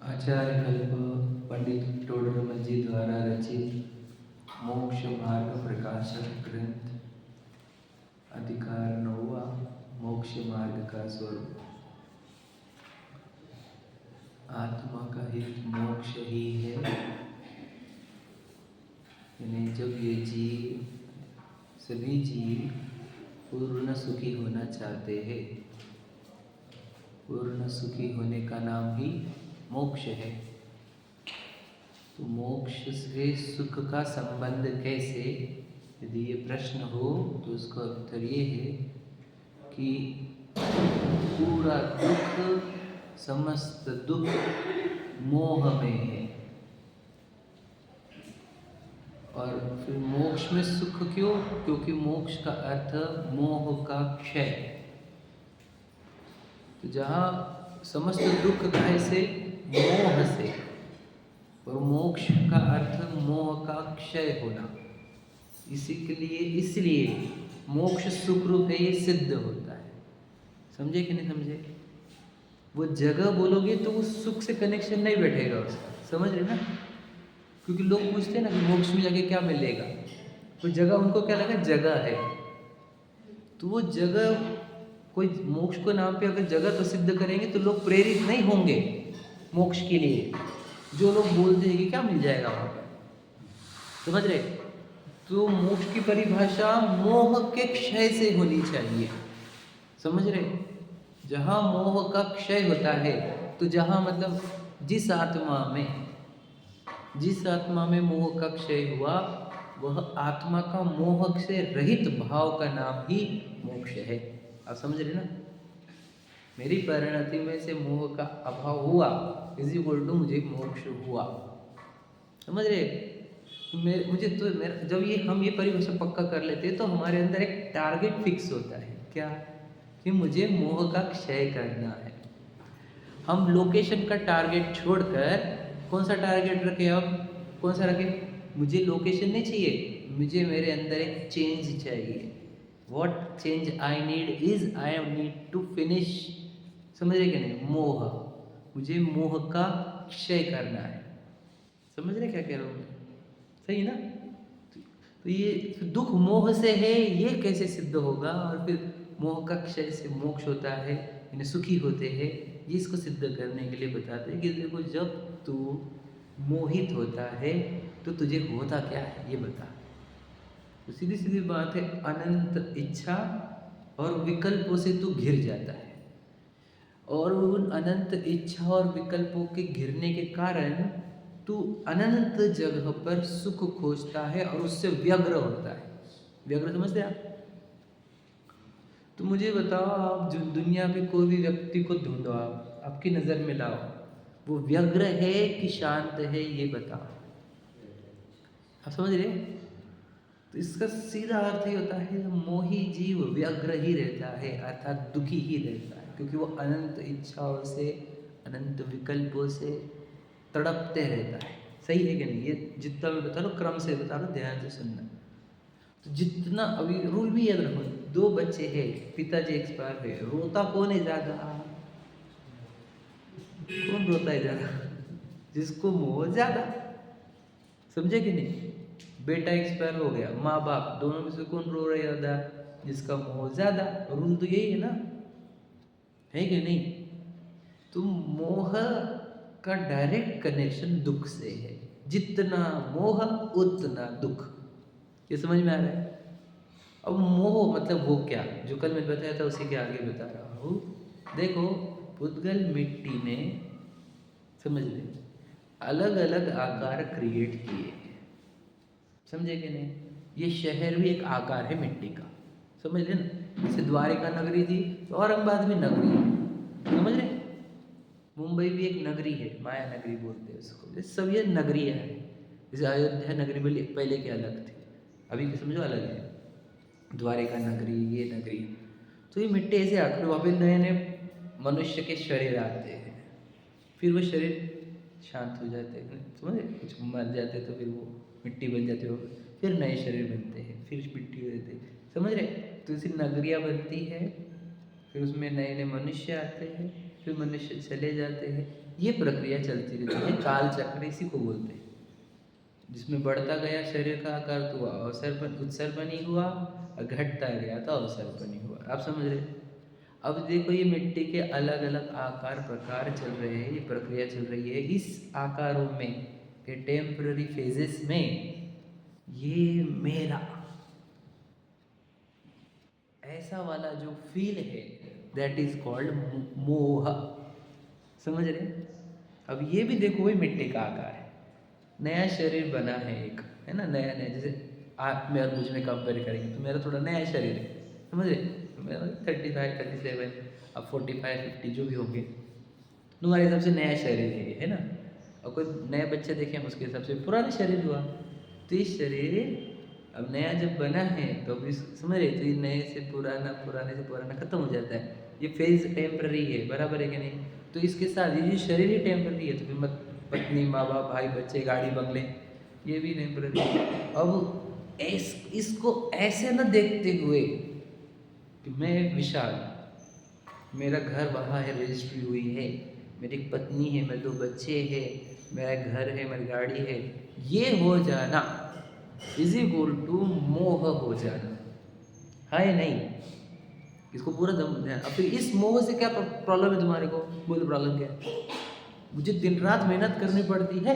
आचार्य कल्प पंडित टोडरमल जी द्वारा रचित मोक्ष मार्ग प्रकाशक ग्रंथ अधिकार 9वां मोक्ष मार्ग का स्वरूप। आत्मा का हित मोक्ष ही है। यानी जब ये जीव सभी जीव पूर्ण सुखी होना चाहते हैं, पूर्ण सुखी होने का नाम ही मोक्ष है। तो मोक्ष से सुख का संबंध कैसे, यदि ये प्रश्न हो तो उसका उत्तर ये है कि पूरा दुख, समस्त दुख मोह में है। और फिर मोक्ष में सुख क्यों? क्योंकि मोक्ष का अर्थ मोह का क्षय। तो जहाँ समस्त दुख कैसे? मोह से। और मोक्ष का अर्थ मोह का क्षय होना। इसी के लिए इसलिए मोक्ष सुख रूप है, ये सिद्ध होता है। समझे कि नहीं समझे? वो जगह बोलोगे तो उस सुख से कनेक्शन नहीं बैठेगा उसका, समझ रहे ना? क्योंकि लोग पूछते हैं ना कि मोक्ष में जाके क्या मिलेगा, तो जगह उनको क्या लगा? जगह है। तो वो जगह, कोई मोक्ष को नाम पे अगर जगह तो सिद्ध करेंगे तो लोग प्रेरित नहीं होंगे मोक्ष के लिए। जो लोग बोलते हैं कि क्या मिल जाएगा वहाँ पर, समझ रहे? तो मोक्ष की परिभाषा मोह के क्षय से होनी चाहिए, समझ रहे? जहाँ मोह का क्षय होता है, तो जहाँ मतलब जिस आत्मा में मोह का क्षय हुआ, वह आत्मा का मोह से रहित भाव का नाम ही मोक्ष है। आप समझ रहे ना? मेरी परिणति में से मोह का अभाव हुआ इज इक्वल टू मुझे मोक्ष हुआ, समझ रहे? जब हम ये परिभाषा पक्का कर लेते हैं तो हमारे अंदर एक टारगेट फिक्स होता है। क्या? कि मुझे मोह का क्षय करना है। हम लोकेशन का टारगेट छोड़कर कौन सा टारगेट रखें? अब कौन सा रखें? मुझे लोकेशन नहीं चाहिए, मुझे मेरे अंदर एक चेंज चाहिए। What change I need is I need to finish, समझ रहे कि नहीं? मोह, मुझे मोह का क्षय करना है। समझ रहे क्या कह रहा हूँ मैं? सही ना? तो ये दुख मोह से है, ये कैसे सिद्ध होगा? और फिर मोह का क्षय से मोक्ष होता है, यानी सुखी होते हैं। ये इसको सिद्ध करने के लिए बताते हैं कि देखो, जब तू मोहित होता है तो तुझे होता क्या है ये बता। तो सीधी सीधी बात है, अनंत इच्छा और विकल्पों से तू घिर जाता है। और उन अनंत इच्छा और विकल्पों के घिरने के कारण तू अनंत जगह पर सुख खोजता है और उससे व्यग्र होता है। व्यग्र समझते आप? तो मुझे बताओ, आप जो दुनिया के कोई भी व्यक्ति को ढूंढो, आप आपकी नज़र में लाओ, वो व्यग्र है कि शांत है, ये बताओ। आप समझ रहे? तो इसका सीधा अर्थ ही होता है, मोही जीव व्यग्र ही रहता है, अर्थात दुखी ही रहता है, क्योंकि वो अनंत इच्छाओं से, अनंत विकल्पों से तड़पते रहता है। सही है कि नहीं? ये जितना मैं बता रहा हूँ क्रम से बता रहा हूँ, ध्यान से सुनना। तो जितना, अभी रूल भी याद रखो, 2 बच्चे हैं, पिताजी एक्सपायर हुए, रोता कौन है ज़्यादा? कौन रोता है ज़्यादा? जिसको मोह ज़्यादा, समझे कि नहीं? बेटा एक्सपायर हो गया, माँ बाप दोनों में से कौन रो रहा है ज़्यादा? जिसका मोह ज़्यादा। रूल तो यही है ना, है कि नहीं? तो मोह का डायरेक्ट कनेक्शन दुख से है। जितना मोह उतना दुख। ये समझ में आ रहा है? अब मोह मतलब वो क्या, जो कल मैं बताया था उसी के आगे बता रहा हूँ। देखो, पुद्गल मिट्टी ने, समझ ले, अलग अलग आकार क्रिएट किए, समझे कि नहीं? ये शहर भी एक आकार है मिट्टी का, समझ ले ना? जैसे द्वारिका नगरी थी तो औरंगाबाद भी नगरी है, समझ रहे? मुंबई भी एक नगरी है, माया नगरी बोलते हैं उसको। ये सब ये नगरियाँ है। जैसे अयोध्या नगरी पहले के अलग थी, अभी के समझो अलग है। द्वारिका नगरी, ये नगरी। तो ये मिट्टी ऐसे आकर वहाँ पे नए नए मनुष्य के शरीर आते हैं, फिर वो शरीर शांत हो जाते हैं, समझे? कुछ मर जाते हैं तो फिर वो मिट्टी बन जाते हो, फिर नए शरीर बनते हैं, फिर मिट्टी हो जाते हैं, समझ रहे? तो ऐसी नगरियाँ बनती है, फिर उसमें नए नए मनुष्य आते हैं, फिर मनुष्य चले जाते हैं, ये प्रक्रिया चलती रहती है, काल चक्र इसी को बोलते हैं, जिसमें बढ़ता गया शरीर का आकार तो उत्सर्पणी हुआ और घटता गया तो अवसर्पणी हुआ। आप समझ रहे? अब देखो ये मिट्टी के अलग अलग आकार प्रकार चल रहे हैं, ये प्रक्रिया चल रही है इस आकारों में, ये टेम्पररी फेजेस में। ये मेरा ऐसा वाला जो फील है दैट इज कॉल्ड मोह। समझ रहे? अब ये भी देखो वही मिट्टी का आकार है, नया शरीर बना है एक, है ना, नया नया। जैसे आप मैं और मुझ में कंपेयर करेंगे तो मेरा थोड़ा नया शरीर है, समझ रहे? तो मेरा 35, 37, अब 45, 50 जो भी होंगे, तुम्हारे हिसाब से नया शरीर है ना। और कोई नया बच्चा देखे हम उसके हिसाब से पुराना शरीर हुआ। तो इस शरीर अब नया जब बना है तो अभी समझ रहे, तो ये नए से पुराना, पुराने से पुराना खत्म हो जाता है। ये फेज टेम्पररी है, बराबर है कि नहीं? तो इसके साथ ये शरीर ही टेम्पररी है, तो फिर मत पत्नी, माँ बाप, भाई, बच्चे, गाड़ी, बंगले, ये भी टेम्पररी है। अब इसको ऐसे न देखते हुए कि मैं विशाल, मेरा घर वहाँ है, रजिस्ट्री हुई है, मेरी पत्नी है, मेरे 2 बच्चे हैं, मेरा घर है, मेरी गाड़ी है, ये हो जाना इज इक्वल टू मोह हो जाना, है नहीं? इसको पूरा दम ध्यान। अब फिर इस मोह से क्या प्रॉब्लम है तुम्हारे को? बोलो प्रॉब्लम क्या है? मुझे दिन रात मेहनत करनी पड़ती है,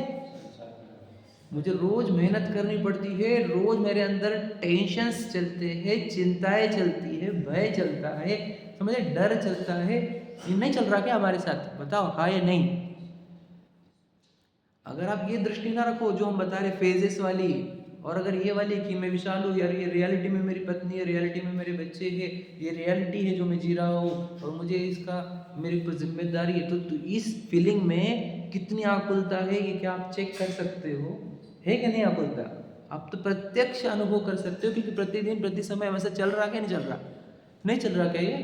मुझे रोज मेहनत करनी पड़ती है, रोज मेरे अंदर टेंशन्स चलते हैं, चिंताएं चलती है, भय चलता है, समझे, डर चलता है। ये नहीं चल रहा क्या हमारे साथ? बताओ हाँ या नहीं? अगर आप ये दृष्टि ना रखो जो हम बता रहे फेजेस वाली, और अगर ये वाली कि मैं विशाल हूँ यार, ये रियलिटी में मेरी पत्नी है, रियलिटी में मेरे बच्चे हैं, ये रियलिटी है जो मैं जी रहा हूँ और मुझे इसका मेरी ऊपर जिम्मेदारी है, तो इस फीलिंग में कितनी आकुलता है ये क्या आप चेक कर सकते हो? है कि नहीं आकुलता? आप तो प्रत्यक्ष अनुभव कर सकते हो, क्योंकि प्रतिदिन प्रति समय वैसा चल रहा क्या नहीं चल रहा? नहीं चल रहा क्या ये?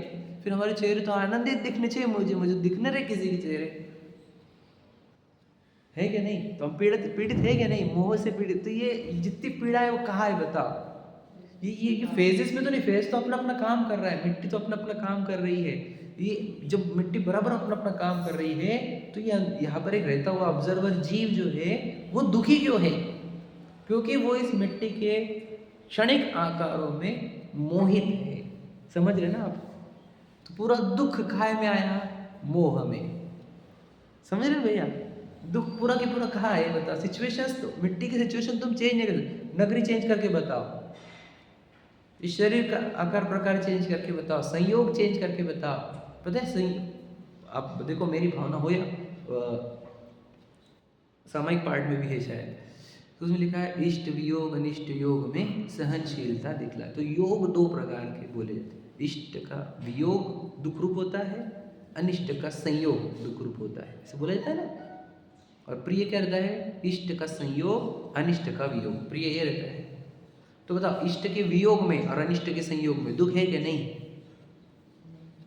फिर हमारे चेहरे तो आनंदित दिखने चाहिए, मुझे दिखने रहे किसी के चेहरे, है कि नहीं? तो हम पीड़ित है कि नहीं? मोह से पीड़ित। तो ये जितनी पीड़ा है वो कहाँ है बताओ? ये फेजेस में तो नहीं, फेज तो अपना अपना काम कर रहा है, मिट्टी तो अपना अपना काम कर रही है। ये जब मिट्टी बराबर अपना अपना काम कर रही है तो ये यहाँ पर एक रहता हुआ ऑब्जर्वर जीव जो है वो दुखी क्यों है? क्योंकि वो इस मिट्टी के क्षणिक आकारों में मोहित है। समझ रहे ना आप? तो पूरा दुख खाए में आया, मोह में। समझ रहे भैया? दुख पूरा के पूरा कहाँ है बताओ? सिचुएशंस, तो मिट्टी की सिचुएशन तुम चेंज नहीं कर, नगरी चेंज करके बताओ, इस शरीर का आकार प्रकार चेंज करके बताओ, संयोग चेंज करके बताओ। पता है संयोग, आप देखो मेरी भावना हो या सामयिक पार्ट में भी है शायद, तो उसमें लिखा है इष्ट वियोग अनिष्ट योग में सहनशीलता दिखला। तो योग 2 प्रकार के बोले जाते हैं। इष्ट का वियोग दुख रूप होता है, अनिष्ट का संयोग दुख रूप होता है, ऐसे बोला जाता है ना। और प्रिय क्या रहता है? इष्ट का संयोग, अनिष्ट का वियोग, प्रिय ये रहता है। तो बताओ इष्ट के वियोग में और अनिष्ट के संयोग में दुख है क्या नहीं?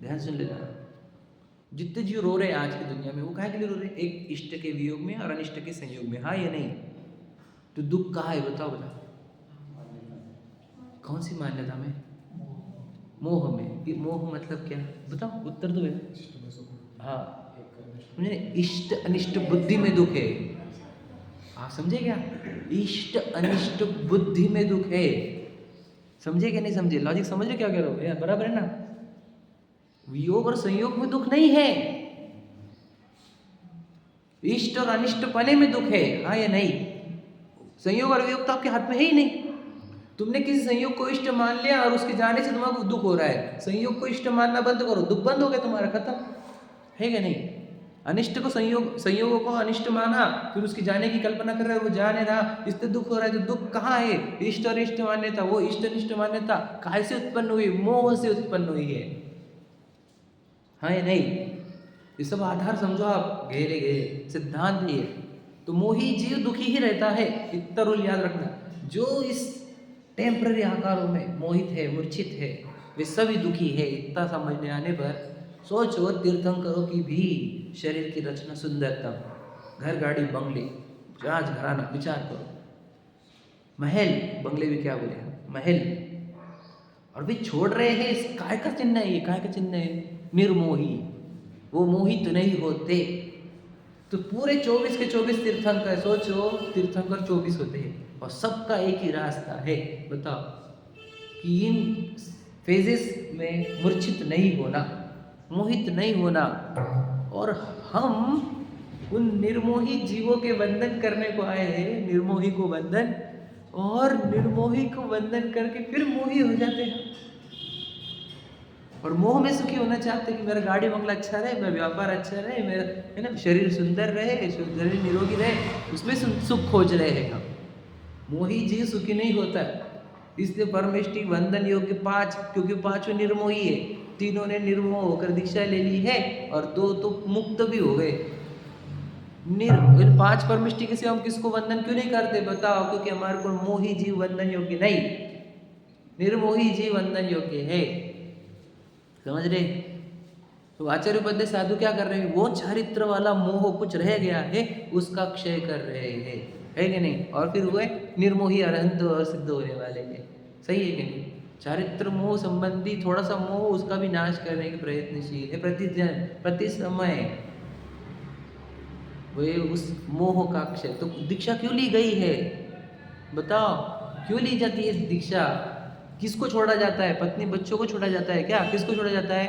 ध्यान सुन लेना। जितने जीव रो रहे हैं आज की दुनिया में वो काहे के लिए रो रहे हैं? एक इष्ट के वियोग में और अनिष्ट के संयोग में, हाँ या नहीं? तो दुख कहाँ है बताओ? कौन सी मान्यता में? मोह में। ये मोह मतलब क्या? बताओ, उत्तर दो। हाँ, मुझे इष्ट अनिष्ट बुद्धि में दुख है। आप समझे क्या? इष्ट अनिष्ट बुद्धि में दुख है। समझे क्या नहीं समझे? लॉजिक समझ रहे क्या कह रहे हो यार? बराबर है ना? वियोग और संयोग में दुख नहीं है, इष्ट और अनिष्ट पने में दुख है, हाँ या नहीं? संयोग और वियोग तो आपके हाथ में है ही नहीं। तुमने किसी संयोग को इष्ट मान लिया और उसके जाने से तुम्हारा दुख हो रहा है। संयोग को इष्ट मानना बंद करो, दुख बंद हो गया तुम्हारा, खत्म। है क्या नहीं? अनिष्ट को संयोगों को अनिष्ट माना, फिर उसके जाने की कल्पना कर रहे हो, वो जा नहीं रहा, इससे दुख हो रहा है। तो दुख कहाँ है? इष्ट और इष्ट मान्यता, वो इष्ट अनिष्ट मान्यता कहाँ से उत्पन्न हुई? मोह से उत्पन्न हुई है, हाँ या नहीं? ये सब आधार समझो आप, गहरे गहरे सिद्धांत ही है। तो मोही जीव दुखी ही रहता है, इतना रूल याद रखना। जो इस टेम्पररी आकारों में मोहित है, मूर्छित है, वे सभी दुखी है। इतना समझने आने पर सोचो तीर्थंकरों की भी शरीर की रचना सुंदरतम, घर गाड़ी बंगले, जहाज घराना, विचार करो। महल, बंगले भी क्या बोले, महल, और भी छोड़ रहे हैं। इस काय का चिन्ह है, ये काय का चिन्ह है? निर्मोही, वो मोहित नहीं होते। तो पूरे 24 के 24 तीर्थंकर, सोचो तीर्थंकर 24 होते हैं और सबका एक ही रास्ता है। बताओ कि इन फेजेस में मूर्छित नहीं होना, मोहित नहीं होना। और हम उन निर्मोही जीवों के बंधन करने को आए हैं, निर्मोही को बंधन, और निर्मोही को बंधन करके फिर मोही हो जाते हैं। और मोह में सुखी होना चाहते हैं कि मेरा गाड़ी बंगला अच्छा रहे, मेरा व्यापार अच्छा रहे, मेरा है ना शरीर सुंदर रहे, शरीर निरोगी रहे, उसमें सुख खोज रहे हैं हम। मोही जीव सुखी नहीं होता है। इसलिए परमेष्टि बंधन योग के 5, क्योंकि 5 निर्मोही है, 3 ने निर्मोह होकर दीक्षा ले ली है और 2 तो मुक्त भी हो गए। 5 परमिष्टि के सिवा हम किसको बंधन क्यों नहीं करते बताओ? क्योंकि हमारे को मोही जीव बंधन योग्य नहीं, निर्मोही जीव बंधन योग्य है। समझ रहे? तो आचार्य उपाध्याय साधु क्या कर रहे हैं? वो चारित्र वाला मोह कुछ रह गया है उसका क्षय कर रहे हैं, है कि नहीं? और फिर हुए निर्मोही अरहंत और सिद्ध होने वाले हैं। सही है कि नहीं? चारित्र मोह संबंधी थोड़ा सा मोह उसका भी नाश करने के प्रयत्नशील है प्रतिदिन, प्रति समय। वे उस मोह का क्षय। तो दीक्षा क्यों ली गई है बताओ? क्यों ली जाती है दीक्षा? किसको छोड़ा जाता है? पत्नी बच्चों को छोड़ा जाता है क्या? किसको छोड़ा जाता है?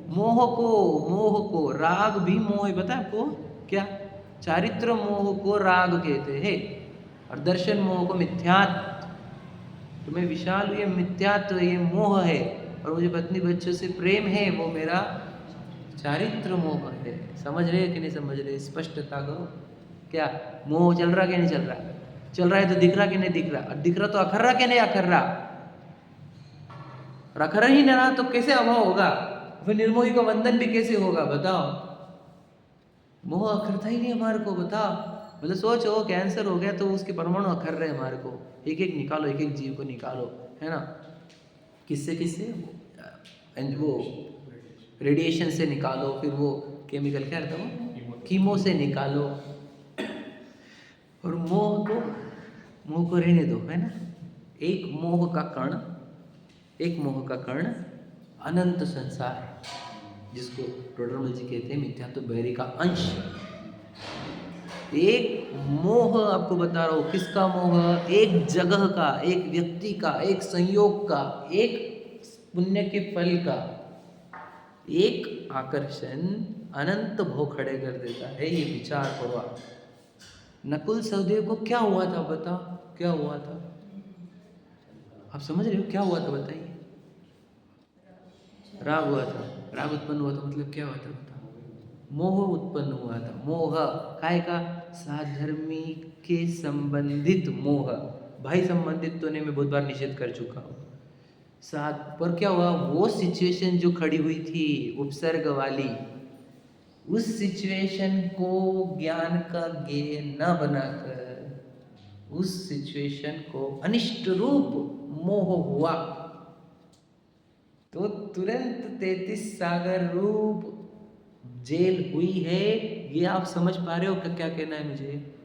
मोह को। मोह को। राग भी मोह है, पता है आपको क्या? चारित्र मोह को राग कहते हैं और दर्शन मोह को मिथ्यात्व। तो मैं विशाल, ये मिथ्यात्व, ये मोह है, और मुझे पत्नी बच्चों से प्रेम है, वो मेरा चारित्र मोह है। समझ रहे कि नहीं समझ रहे? स्पष्टता करो। क्या मोह चल रहा कि नहीं चल रहा? चल रहा है तो दिख रहा कि नहीं दिख रहा? और दिख रहा तो अखर रहा कि नहीं अखर रहा? और अखर ही नहीं रहा तो कैसे अभाव होगा? फिर निर्मोही का बंधन भी कैसे होगा बताओ? मोह अखरता ही नहीं हमारे को, बताओ। मतलब सोचो कैंसर हो गया तो उसके परमाणु अखर रहे हमारे को, एक एक निकालो, एक एक जीव को निकालो, है ना? किससे किससे? वो रेडिएशन से निकालो, फिर वो केमिकल क्या रहता है वो कीमो से निकालो। और मोह को रहने दो, है ना? एक मोह का कण, एक मोह का कण अनंत संसार है, जिसको टोडरमल जी कहते हैं मिथ्यात्व बहरी का अंश। एक मोह आपको बता रहा हूँ, किसका मोह? एक जगह का, एक व्यक्ति का, एक संयोग का, एक पुण्य के फल का, एक आकर्षण अनंत भोग खड़े कर देता है। ये विचार करो आप। नकुल सहदेव को क्या हुआ था बताओ? क्या हुआ था? आप समझ रहे हो क्या हुआ था? बताइए। राग हुआ था। राग उत्पन्न हुआ था, मतलब क्या हुआ था बताओ? मोह उत्पन्न हुआ था। मोह काय का? साधर्मी के संबंधित मोह। भाई संबंधित तो नहीं, मैं बहुत बार निषेध कर चुका हूँ। साथ पर क्या हुआ? वो सिचुएशन जो खड़ी हुई थी उपसर्ग वाली, उस सिचुएशन को ज्ञान का ज्ञेय न बनाकर उस सिचुएशन को अनिष्ट रूप मोह हुआ, तो तुरंत 33 सागर रूप जेल हुई है। ये आप समझ पा रहे हो क्या कहना है मुझे?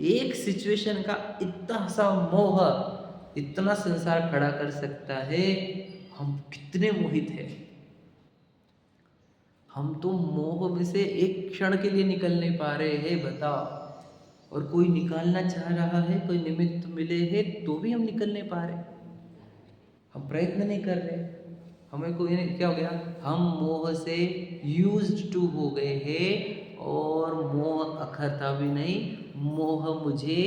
एक सिचुएशन का इतना सा मोह इतना संसार खड़ा कर सकता है। हम कितने मोहित हैं। हम तो मोह में से एक क्षण के लिए निकल नहीं पा रहे हैं, बताओ। और कोई निकालना चाह रहा है, कोई निमित्त मिले है तो भी हम निकल नहीं पा रहे। हम प्रयत्न नहीं कर रहे। हमें कोई क्या हो गया? हम मोह से यूज्ड टू हो गए हैं और मोह अखरता भी नहीं। मोह मुझे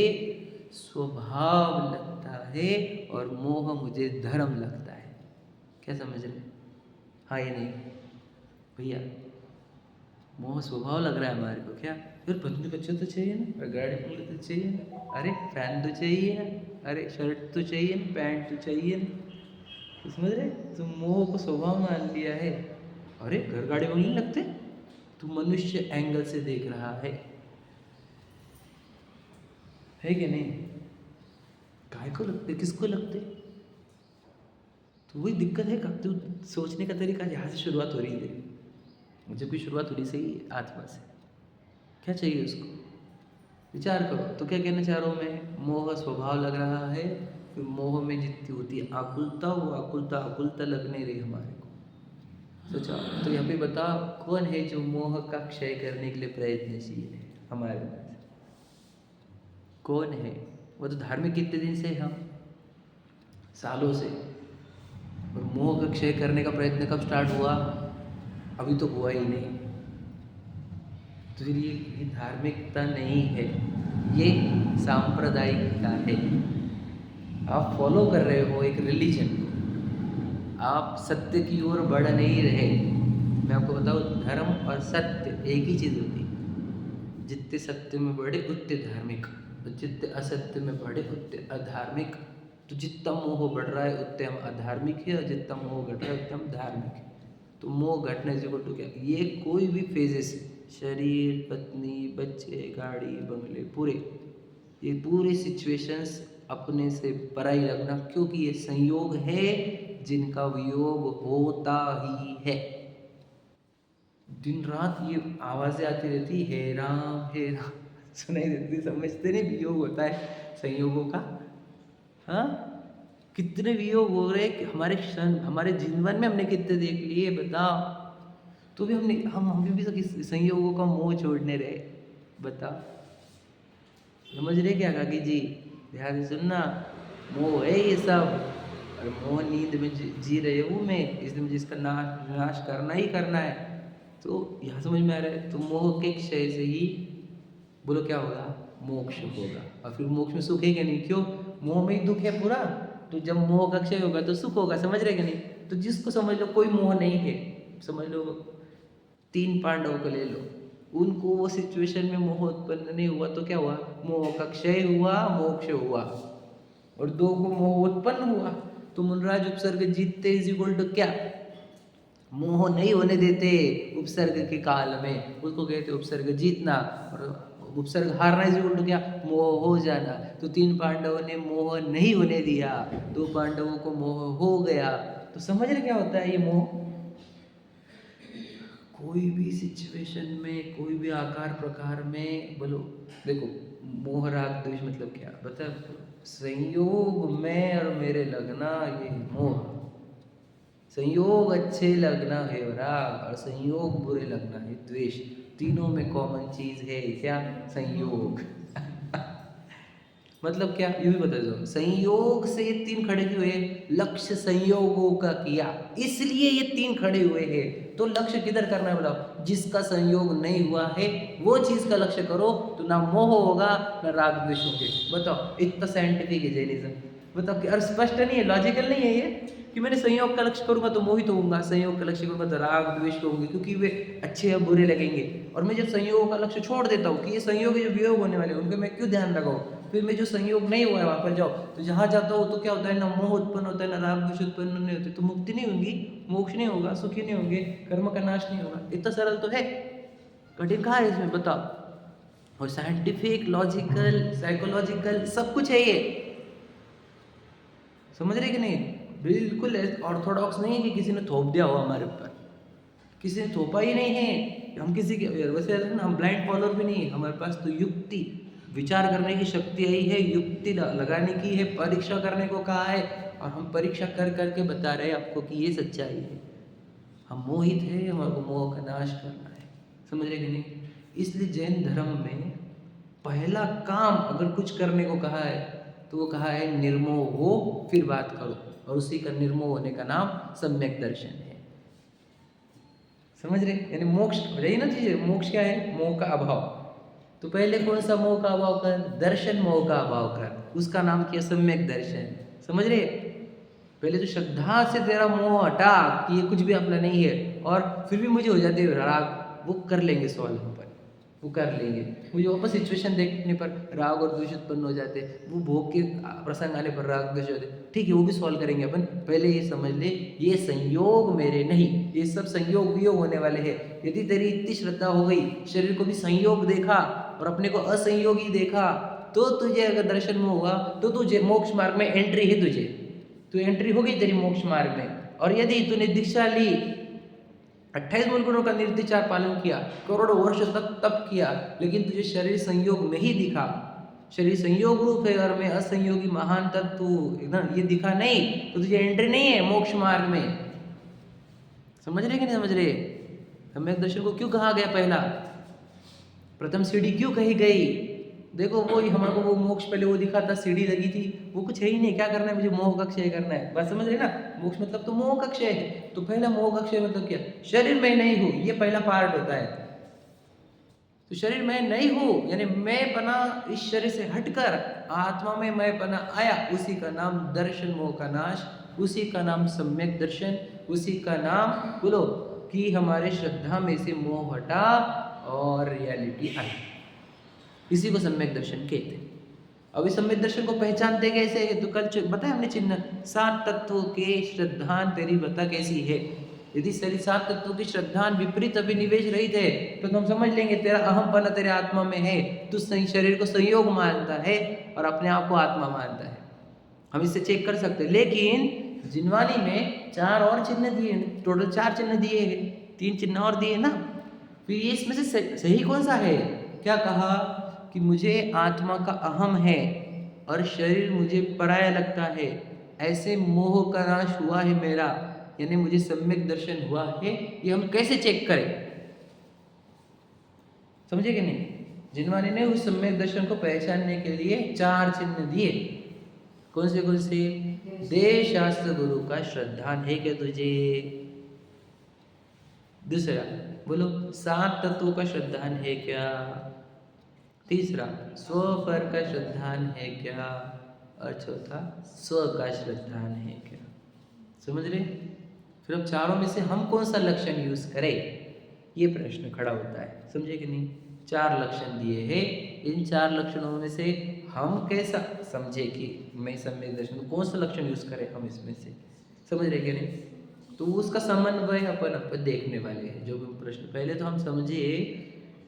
स्वभाव लगता है और मोह मुझे धर्म लगता है। क्या समझ रहे? हाँ या नहीं भैया? मोह स्वभाव लग रहा है हमारे को क्या? फिर पत्नी बच्चे तो चाहिए ना, गाड़ी पूरी तो चाहिए ना, अरे फैन तो चाहिए ना, अरे शर्ट तो चाहिए ना, पैंट तो चाहिए ना। तो समझ रहे? तुम मोह को स्वभाव मान लिया है। अरे घर गाड़ी बंगले लगते, तू मनुष्य एंगल से देख रहा है कि नहीं? काय को लगते, किसको लगते? तो वही दिक्कत है। कब तू सोचने का तरीका यहाँ से शुरुआत हो रही है। मुझे कोई शुरुआत हो रही सही आत्मा से। क्या चाहिए उसको? विचार करो। तो क्या कहना चाह रहा हूँ मैं? मोह स्वभाव लग रहा है, फिर मोह में जितनी होती है आकुलता, वो आकुलता लगने रही हमारे को। सोचा तो यहाँ पे बता कौन है जो मोह का क्षय करने के लिए प्रयत्नशील है? हमारे अंदर से। कौन है वो? तो धार्मिक कितने दिन से हम, सालों से। और मोह का क्षय करने का प्रयत्न कब स्टार्ट हुआ? अभी तो हुआ ही नहीं। तो फिर ये धार्मिकता नहीं है, ये सांप्रदायिकता है। आप फॉलो कर रहे हो एक रिलीजन, आप सत्य की ओर बढ़ नहीं रहे। मैं आपको बताऊं, धर्म और सत्य एक ही चीज़ होती है। जितने सत्य में बढ़े उतने धार्मिक, और जितने असत्य में बढ़े उतने अधार्मिक। तो जितना मोह बढ़ रहा है उतने हम अधार्मिक है, और जितना मोह घट रहा है उतने हम धार्मिक है। तो मोह घटने से तो क्या, ये कोई भी फेजेस, शरीर, पत्नी, बच्चे, गाड़ी, बंगले, ये पूरे सिचुएशंस अपने से पराई रखना, क्योंकि ये संयोग है जिनका वियोग होता ही है। दिन रात ये आवाज़ें आती रहती, हे राम सुनाई देती। समझते नहीं वियोग होता है संयोगों का? हाँ, कितने वियोग हो रहे कि हमारे क्षण, हमारे जीवन में हमने कितने देख लिए बताओ। तो भी हम अभी भी तो संयोगों का मोह छोड़ने रहे, बताओ। समझ रहे क्या काकी जी? ध्यान से सुनना, मोह है ये सब। और मोह नींद में जी रहे हूँ मैं, इसलिए मुझे इसका नाश करना ही करना है। तो यहाँ समझ में आ रहा है। तो मोह के क्षय से ही बोलो क्या होगा? मोक्ष होगा। और फिर मोक्ष में सुख है कि नहीं? क्यों? मोह में ही दुख है पूरा। तो जब मोह का क्षय होगा तो सुख होगा। समझ रहे कि नहीं? तो जिसको समझ लो कोई मोह नहीं है, समझ लो 3 पांडवों को ले लो, उनको वो सिचुएशन में मोह उत्पन्न नहीं हुआ तो क्या हुआ? मोह का क्षय हुआ, मोक्ष हुआ। और 2 को मोह उत्पन्न हुआ। तो मुनराज उपसर्ग जीतते इज इक्वल टू क्या? मोह नहीं होने देते उपसर्ग के काल में, उसको कहते उपसर्ग जीतना। और उपसर्ग हारना इज इक्वल टू क्या? मोह हो जाना। तो 3 पांडवों ने मोह नहीं होने दिया, 2 पांडवों को मोह हो गया। तो समझ रहे क्या होता है ये मोह? कोई भी सिचुएशन में, कोई भी आकार प्रकार में बोलो, देखो मोह राग द्वेष मतलब क्या बता? संयोग में और मेरे लगना ये मोह, संयोग अच्छे लगना है राग, और संयोग बुरे लगना है द्वेष। तीनों में कॉमन चीज है क्या? संयोग। मतलब क्या? ये भी बता दो। संयोग से 3 खड़े क्यों हुए? लक्ष्य संयोगों का किया, इसलिए ये 3 खड़े हुए हैं। तो लक्ष्य किधर करना है बताओ? जिसका संयोग नहीं हुआ है वो चीज का लक्ष्य करो, तो ना मोह होगा ना राग द्वेष होंगे। बताओ, इतना साइंटिफिक है जैनिज्म। बताओ, और स्पष्ट नहीं है, लॉजिकल नहीं है ये कि मैंने संयोग का लक्ष्य करूंगा तो मोहित होऊंगा, संयोग का लक्ष्य करूंगा तो राग द्वेष होंगे, क्योंकि वे अच्छे या बुरे लगेंगे। और मैं जब संयोग का लक्ष्य छोड़ देता हूँ कि ये संयोग जो वियोग होने वाले उनके मैं क्यों ध्यान लगाऊं, फिर मैं जो संयोग नहीं हुआ है वहां पर जाओ, तो जहां जाता हूँ तो क्या होता है? ना मोह उत्पन्न होता है, ना राग द्वेष उत्पन्न नहीं होते, तो मुक्ति नहीं होगी, मोक्ष नहीं होगा, सुखी नहीं होंगे, कर्म का नाश नहीं होगा। इतना सरल तो है, कठिन कहाँ है इसमें बताओ? और साइंटिफिक, लॉजिकल, साइकोलॉजिकल सब कुछ है ये। समझ रहे कि नहीं? बिल्कुल ऑर्थोडॉक्स नहीं है कि किसी ने थोप दिया हो हमारे ऊपर, किसी ने थोपा ही नहीं है। हम किसी के वैसे ना, हम ब्लाइंड फॉलोअर भी नहीं, हमारे पास तो युक्ति, विचार करने की शक्ति आई है, युक्ति लगाने की है, परीक्षा करने को कहा है, और हम परीक्षा कर करके बता रहे हैं आपको कि ये सच्चाई है। हम मोहित है, हमारे को मोह का नाश करना है। समझ रहे कि नहीं? इसलिए जैन धर्म में पहला काम अगर कुछ करने को कहा है तो वो कहा है निर्मोह हो फिर बात करो, और उसी का निर्मोह होने का नाम सम्यक दर्शन है। समझ रहे? यानी मोक्ष रही ना चीजें। मोक्ष क्या है? मोह का अभाव। तो पहले कौन सा मोह का अभाव कर? दर्शन मोह का अभाव कर, उसका नाम किया सम्यक दर्शन। समझ रहे? पहले तो श्रद्धा से तेरा मोह हटा कि ये कुछ भी अपना नहीं है, और फिर भी मुझे हो जाते राग, वो कर लेंगे सॉल्व हम पर, वो कर लेंगे। मुझे वापस सिचुएशन देखने पर राग और द्वेष उत्पन्न हो जाते, वो भोग के प्रसंग आने पर राग द्वेष होते, ठीक है वो भी सॉल्व करेंगे अपन। पहले ये समझ ले, ये संयोग मेरे नहीं, ये सब संयोग वियोग होने वाले हैं। यदि तेरी इतनी श्रद्धा हो गई, शरीर को भी संयोग देखा और अपने को असंयोगी देखा, तो तुझे अगर दर्शन में होगा तो तुझे मोक्ष मार्ग में एंट्री है, तुझे तो एंट्री हो गई तेरी मोक्ष मार्ग में। और यदि तूने दीक्षा ली, 28 मूल गुणों का निर्विचार पालन किया, करोड़ों वर्ष तक तप किया, लेकिन तुझे शरीर संयोग में ही दिखा, शरीर संयोग रूप है और मैं असंयोगी महान तत्व एकदम ये दिखा नहीं, तो तुझे एंट्री नहीं है मोक्ष मार्ग में। समझ रहे कि नहीं समझ रहे? सम्यक दर्शन को क्यों कहा गया? पहला प्रथम सीढ़ी क्यों कही गई? देखो वो ही हमारे को वो मोक्ष पहले वो दिखा था, सीढ़ी लगी थी, वो कुछ है ही नहीं। क्या करना है? मुझे मोह का क्षय करना है। बात समझ रहे ना? मोक्ष मतलब तो मोह का क्षय है। तो पहला मोह का क्षय मतलब क्या? शरीर में नहीं हूँ, ये पहला पार्ट होता है। तो शरीर में नहीं हूँ यानी मैं पना इस शरीर से हटकर आत्मा में मैं पना आया, उसी का नाम दर्शन मोह का नाश, उसी का नाम सम्यक दर्शन, उसी का नाम बोलो कि हमारे श्रद्धा में से मोह हटा और रियलिटी आई। इसी को सम्यक दर्शन कहते हैं। अब इस सम्यक दर्शन को पहचानते कैसे है? तो कल बताया हमने चिन्ह, 7 तत्वों के श्रद्धान तेरी बता कैसी है। यदि सारी 7 तत्वों की श्रद्धान विपरीत अभिनिवेश रहित है तो हम समझ लेंगे तेरा अहमपना तेरे आत्मा में है, तू शरीर को संयोग मानता है और अपने आप को आत्मा मानता है। हम इससे चेक कर सकते हैं। लेकिन जिनवानी में 4 और चिन्ह दिए, टोटल 4 चिन्ह दिए हैं, 3 चिन्ह और दिए ना। फिर ये इसमें से सही कौन सा है? क्या कहा कि मुझे आत्मा का अहम है और शरीर मुझे पराया लगता है, ऐसे मोह का नाश हुआ है मेरा, यानी मुझे सम्यक दर्शन हुआ है। ये हम कैसे चेक करें? समझे कि नहीं? जिनवानी ने उस सम्यक दर्शन को पहचानने के लिए 4 चिन्ह दिए। कौन से? देश शास्त्र गुरु का श्रद्धान है क्या तुझे? दूसरा बोलो 7 तत्वों का श्रद्धान है क्या? तीसरा स्वपर का श्रद्धान है क्या? और चौथा स्व का श्रद्धान है क्या? समझ रहे? फिर अब चारों में से हम कौन सा लक्षण यूज करें, ये प्रश्न खड़ा होता है। समझे कि नहीं? 4 लक्षण दिए हैं, इन 4 लक्षणों में से हम कैसा समझे कि मैं सम्यक दर्शन कौन सा लक्षण यूज करें हम इसमें से? समझ रहे कि नहीं? तो उसका समन्वय अपन देखने वाले हैं। जो भी प्रश्न, पहले तो हम समझिए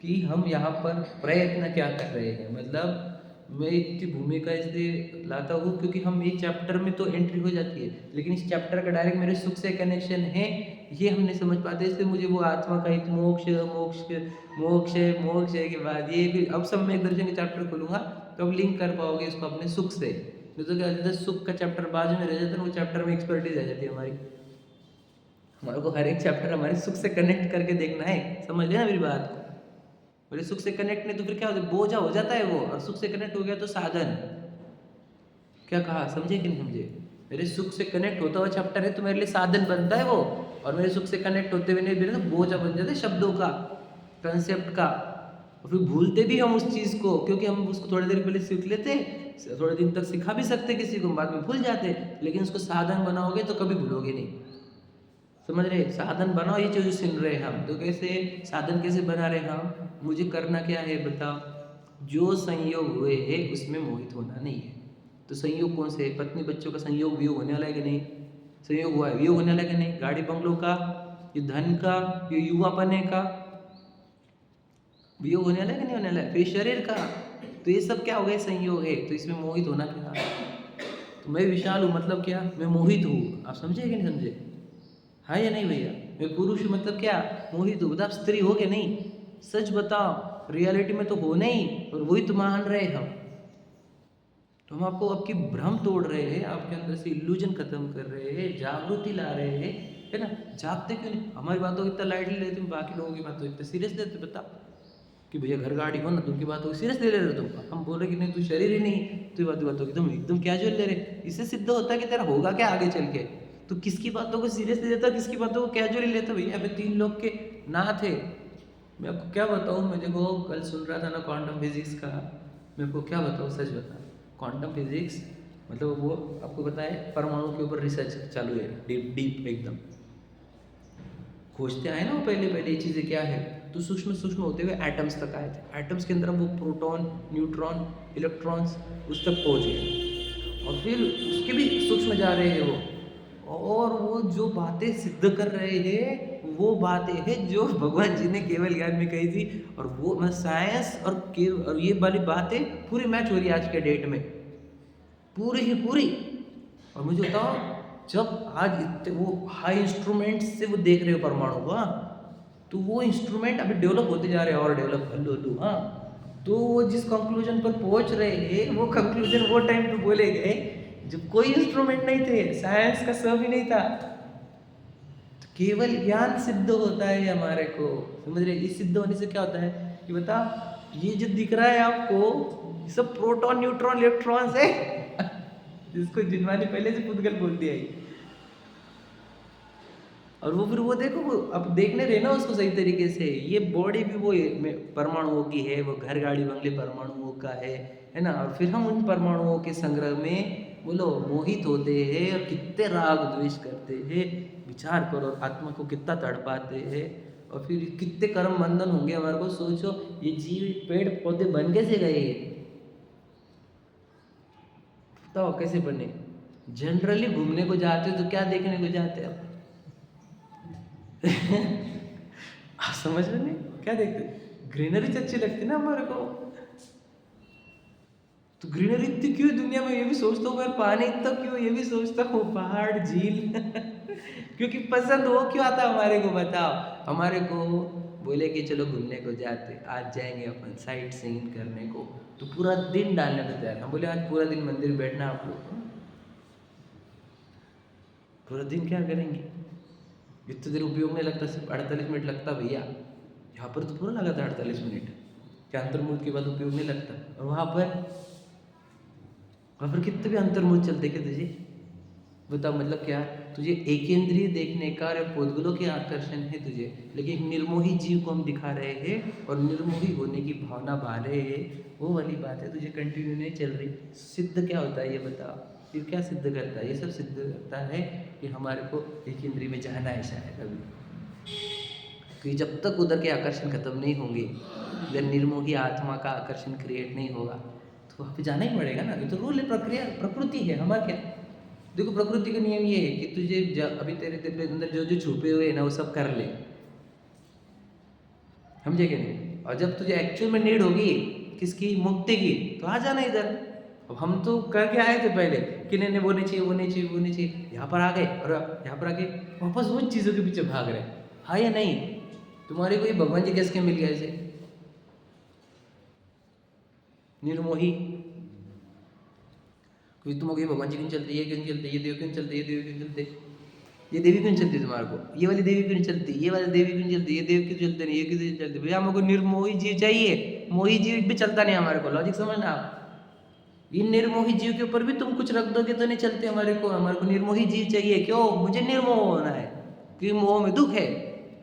कि हम यहाँ पर प्रयत्न क्या कर रहे हैं। मतलब मैं इतनी भूमिका इसलिए लाता हूँ क्योंकि हम एक चैप्टर में तो एंट्री हो जाती है, लेकिन इस चैप्टर का डायरेक्ट मेरे सुख से कनेक्शन है, ये हम नहीं समझ पाते। इसलिए मुझे वो आत्मा का हित मोक्ष मोक्ष मोक्ष मोक्ष के बाद ये फिर अब सम्यक दर्शन के चैप्टर खोलूंगा तो अब लिंक कर पाओगे इसको अपने सुख से। नहीं तो क्या होता है, सुख का चैप्टर बाजू में रह जाता है, वो चैप्टर में एक्सपर्टीज आ जाती है हमारी। हमारे को हर एक चैप्टर हमारे सुख से कनेक्ट करके देखना है। समझ लेना मेरी बात को। मेरे सुख से कनेक्ट नहीं तो फिर क्या होता है, बोझा हो जाता है वो। और सुख से कनेक्ट हो गया तो साधन। क्या कहा? समझे कि नहीं समझे? मेरे सुख से कनेक्ट होता हुआ चैप्टर है तो मेरे लिए साधन बनता है वो, और मेरे सुख से कनेक्ट होते हुए नहीं मेरे तो बोझा बन जाता है शब्दों का, कंसेप्ट का। और फिर भूलते भी हम उस चीज़ को, क्योंकि हम उसको थोड़ी देर पहले सीख लेते, थोड़े दिन तक सिखा भी सकते किसी को, बाद में भूल जाते। लेकिन उसको साधन बनाओगे तो कभी भूलोगे नहीं। समझ रहे? साधन बनाओ, ये चीज़ सुन रहे हैं हम तो। कैसे साधन कैसे बना रहे हम? मुझे करना क्या है बताओ? जो संयोग हुए हैं उसमें मोहित होना नहीं है। तो संयोग कौन से? पत्नी बच्चों का संयोग वियोग होने वाला है कि नहीं? संयोग हुआ है, वियोग होने वाला है कि नहीं? गाड़ी बंगलों का, ये धन का, ये युवापने का वियोग होने वाला है कि नहीं होने वाला है? फिर शरीर का। तो ये सब क्या हो गए? संयोग है। तो इसमें मोहित होना क्या? तो मैं विशाल हूँ मतलब क्या? मैं मोहित हूँ। आप समझे कि नहीं समझे? हाँ या नहीं भैया? मैं पुरुष हूँ मतलब क्या? मोहित हूँ। मतलब स्त्री हो के नहीं? सच बताओ, रियलिटी में तो हो नहीं, और वही तो मान रहे हम। तो हम आपको आपकी भ्रम तोड़ रहे हैं, आपके अंदर से इल्यूजन खत्म कर रहे हैं, जागृति ला रहे हैं, है ना? जागते क्यों नहीं? हमारी बातों को इतना लाइटली लेते हो, बाकी लोगों की बातों को इतना सीरियस लेते। बताओ कि भैया घर गाड़ी हो ना, तुमकी बातों को सीरियस ले रहे हो तुम। हम बोल रहे कि नहीं तू शरीर ही नहीं, तो बातों एकदम एकदम कैजुअल ले रहे। इससे सिद्ध होता है कि तेरा होगा क्या आगे चल के। तो किसकी बातों को सीरियस ले लेता, किसकी बातों को कैजुअली लेता? भैया अभी 3 लोग के ना थे। मैं आपको क्या बताऊँ? मुझे को कल सुन रहा था ना क्वांटम फिजिक्स का। मैं आपको क्या बताऊँ, सच बता, क्वांटम फिजिक्स मतलब वो आपको बताए परमाणु के ऊपर रिसर्च चालू है, डीप डीप एकदम खोजते आए ना वो पहले ये चीज़ें क्या है। तो सूक्ष्म सूक्ष्म होते हुए एटम्स तक आए थे। एटम्स के अंदर वो प्रोटॉन, न्यूट्रॉन, इलेक्ट्रॉन्स उस तक पहुँच गए, और फिर उसके भी सूक्ष्म जा रहे हैं वो। और वो जो बातें सिद्ध कर रहे हैं वो बातें हैं जो भगवान जी ने केवल ज्ञान में कही थी। और वो मैं साइंस और ये वाली बातें पूरी मैच हो रही है आज के डेट में, पूरी ही पूरी। और मुझे बताओ, जब आज इतने वो हाई इंस्ट्रूमेंट से वो देख रहे हो परमाणु को, तो वो इंस्ट्रूमेंट अभी डेवलप होते जा रहे हैं और डेवलप हल्लू। तो वो जिस कंक्लूजन पर पहुंच रहे हैं, वो कंक्लूजन वो टाइम पे बोले गए जब कोई इंस्ट्रूमेंट नहीं थे, साइंस का सब ही नहीं था। तो केवल ज्ञान सिद्ध होता है हमारे को। समझ रहे? इस सिद्ध होने से क्या होता है कि बता, ये जो दिख रहा है आपको, ये सब प्रोटॉन न्यूट्रॉन इलेक्ट्रॉन्स है। जिसको जिनवानी पहले से पुद्गल बोल दिया है। और वो फिर वो देखो, वो अब देखने रहे ना उसको सही तरीके से, ये बॉडी भी वो परमाणुओं की है, वो घर गाड़ी बंगले परमाणुओं का है ना। और फिर हम उन परमाणुओं के संग्रह में बोलो मोहित होते हैं और कितने राग द्वेष करते हैं। विचार करो, आत्मा को कितना तड़पाते हैं, और फिर कितने कर्म बंधन होंगे हमारे को। सोचो, ये जीव पेड़ पौधे बन कैसे गए, बताओ कैसे बने। जनरली घूमने को जाते हो तो क्या देखने को जाते हो? आप समझ रहे नहीं क्या देखते? ग्रीनरी अच्छी लगती ना हमारे को। तो ग्रीनरी इतनी क्यों दुनिया में, ये भी सोचता हूँ। पानी इतना क्यों, ये भी सोचता हूँ। पहाड़ झील क्योंकि पसंद हो क्यों आता हमारे को, बताओ। हमारे को बोले कि चलो घूमने को जाते, आज जाएंगे अपन साइट सीइंग करने को, तो पूरा दिन डालने को तैयार। हम बोले आज पूरा दिन मंदिर बैठना आप लोग, पूरा दिन क्या करेंगे? इतने देर उपयोग नहीं लगता, सिर्फ 48 मिनट लगता भैया। यहाँ पर तो पूरा लगा था 48 मिनट, क्या अंतर्मुहूर्त के बाद उपयोग नहीं लगता। और वहाँ पर कितने भी अंतर्मुहूर्त चलते क्या तुझे, बताओ मतलब क्या? तुझे एकेंद्रीय देखने का और पोतगलों के आकर्षण है तुझे, लेकिन एक निर्मोही जीव को हम दिखा रहे हैं और निर्मोही होने की भावना बहा रहे हैं। वो वाली बात है, तुझे कंटिन्यू नहीं चल रही। सिद्ध क्या होता है ये बताओ, ये क्या सिद्ध करता है? ये सब सिद्ध करता है कि हमारे को एक इंद्रिय में जाना है शायद अभी, क्योंकि जब तक उधर के आकर्षण खत्म नहीं होंगे, जब निर्मोही आत्मा का आकर्षण क्रिएट नहीं होगा, तो वहाँ पे जाना ही पड़ेगा ना। ये तो रूल है, प्रक्रिया, प्रकृति है। हमारा क्या? देखो प्रकृति का नियम ये है कि तुझे अभी तेरे अंदर जो जो छुपे हुए हैं ना, वो सब कर ले, समझे कि नहीं? और जब तुझे एक्चुअल में नीड होगी किसकी, मुक्ति की, तो आ जाना इधर। अब हम तो करके आए थे पहले कि नहीं नहीं वो नहीं चाहिए, वो नहीं चाहिए, वो नहीं चाहिए। यहाँ पर आ गए और यहाँ पर आके वापस उन चीज़ों के पीछे भाग रहे। हाँ या नहीं? तुम्हारे को ये भगवान जी कैसे मिल गया ऐसे निर्मोही? क्योंकि तुम हो भगवान जी क्यों चलते, ये क्यों नहीं चलते, ये देव क्यों नहीं चलते, ये देव क्यों नहीं चलते, ये देवी क्यों नहीं चलती तुम्हारे को, ये वाली देवी क्यों नहीं चलती, ये वाली देवी क्यों नहीं चलती, ये देव क्यों चलते नहीं, ये क्यों नहीं चलते? भैया हमको निर्मोही जीव चाहिए, मोही जीव भी चलता नहीं हमारे को। लॉजिक समझना आप। इन निर्मोही जीव के ऊपर भी तुम कुछ रख दोगे तो नहीं चलते हमारे को। हमारे को निर्मोही जीव चाहिए। क्यों? मुझे निर्मोह होना है, क्योंकि मोह में दुख है।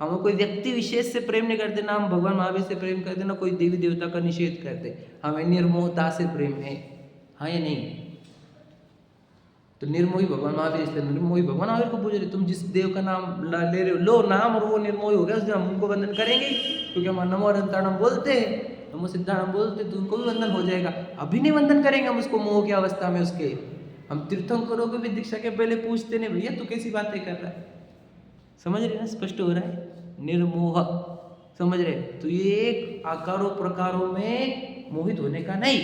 हम कोई व्यक्ति विशेष से प्रेम नहीं करते, ना हम भगवान महावीर से प्रेम करते, ना कोई देवी देवता का निषेध करते। हमें निर्मोहता से प्रेम है, हाँ या नहीं? तो निर्मोही भगवान महावीर, इसलिए निर्मोही भगवान महावीर को पूछ रहे। तुम जिस देव का नाम ले रहे हो, लो नाम, और वो निर्मोही हो गया, उस दिन हम उनको वंदन करेंगे, क्योंकि हम नमो अनंताणम बोलते हैं, नमो सिद्धाणम बोलते, तो उनको भी वंदन हो जाएगा। अभी नहीं वंदन करेंगे हम उसको मोह की अवस्था में उसके। हम तीर्थंकरों को भी दीक्षा के पहले पूछते नहीं, भैया तू कैसी बातें कर रहा है? समझ रहे ना? स्पष्ट हो रहा है, निर्मोह, समझ रहे? तो ये एक आकारों प्रकारों में मोहित होने का नहीं,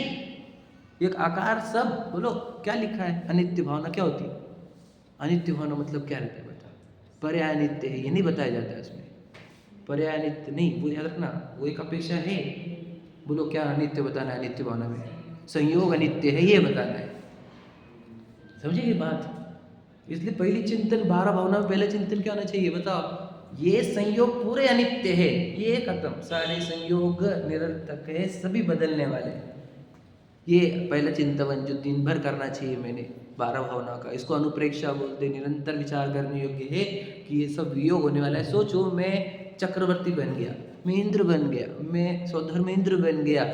एक आकार सब। बोलो क्या लिखा है? अनित्य भावना क्या होती है? अनित्य भावना मतलब क्या रहता है बता? पर्याय अनित्य है, ये नहीं बताया जाता है उसमें। पर्याय अनित्य नहीं, वो याद रखना, वो एक अपेक्षा है। बोलो क्या अनित्य बताना है? अनित्य भावना में संयोग अनित्य है, ये बताना है। समझे ये बात? इसलिए पहली चिंतन 12 भावना में पहले चिंतन क्या होना चाहिए बताओ? ये संयोग पूरे अनित्य है, ये खत्म। सारे संयोग निरर्थक है, सभी बदलने वाले हैं। ये पहला चिंतन जो दिन भर करना चाहिए मैंने 12 भावना का, इसको अनुप्रेक्षा बोलते। निरंतर विचार करने योग्य है कि ये सब वियोग होने वाला है। सोचो मैं चक्रवर्ती बन गया, मैं इंद्र बन गया, मैं स्वधर्मेंद्र बन गया,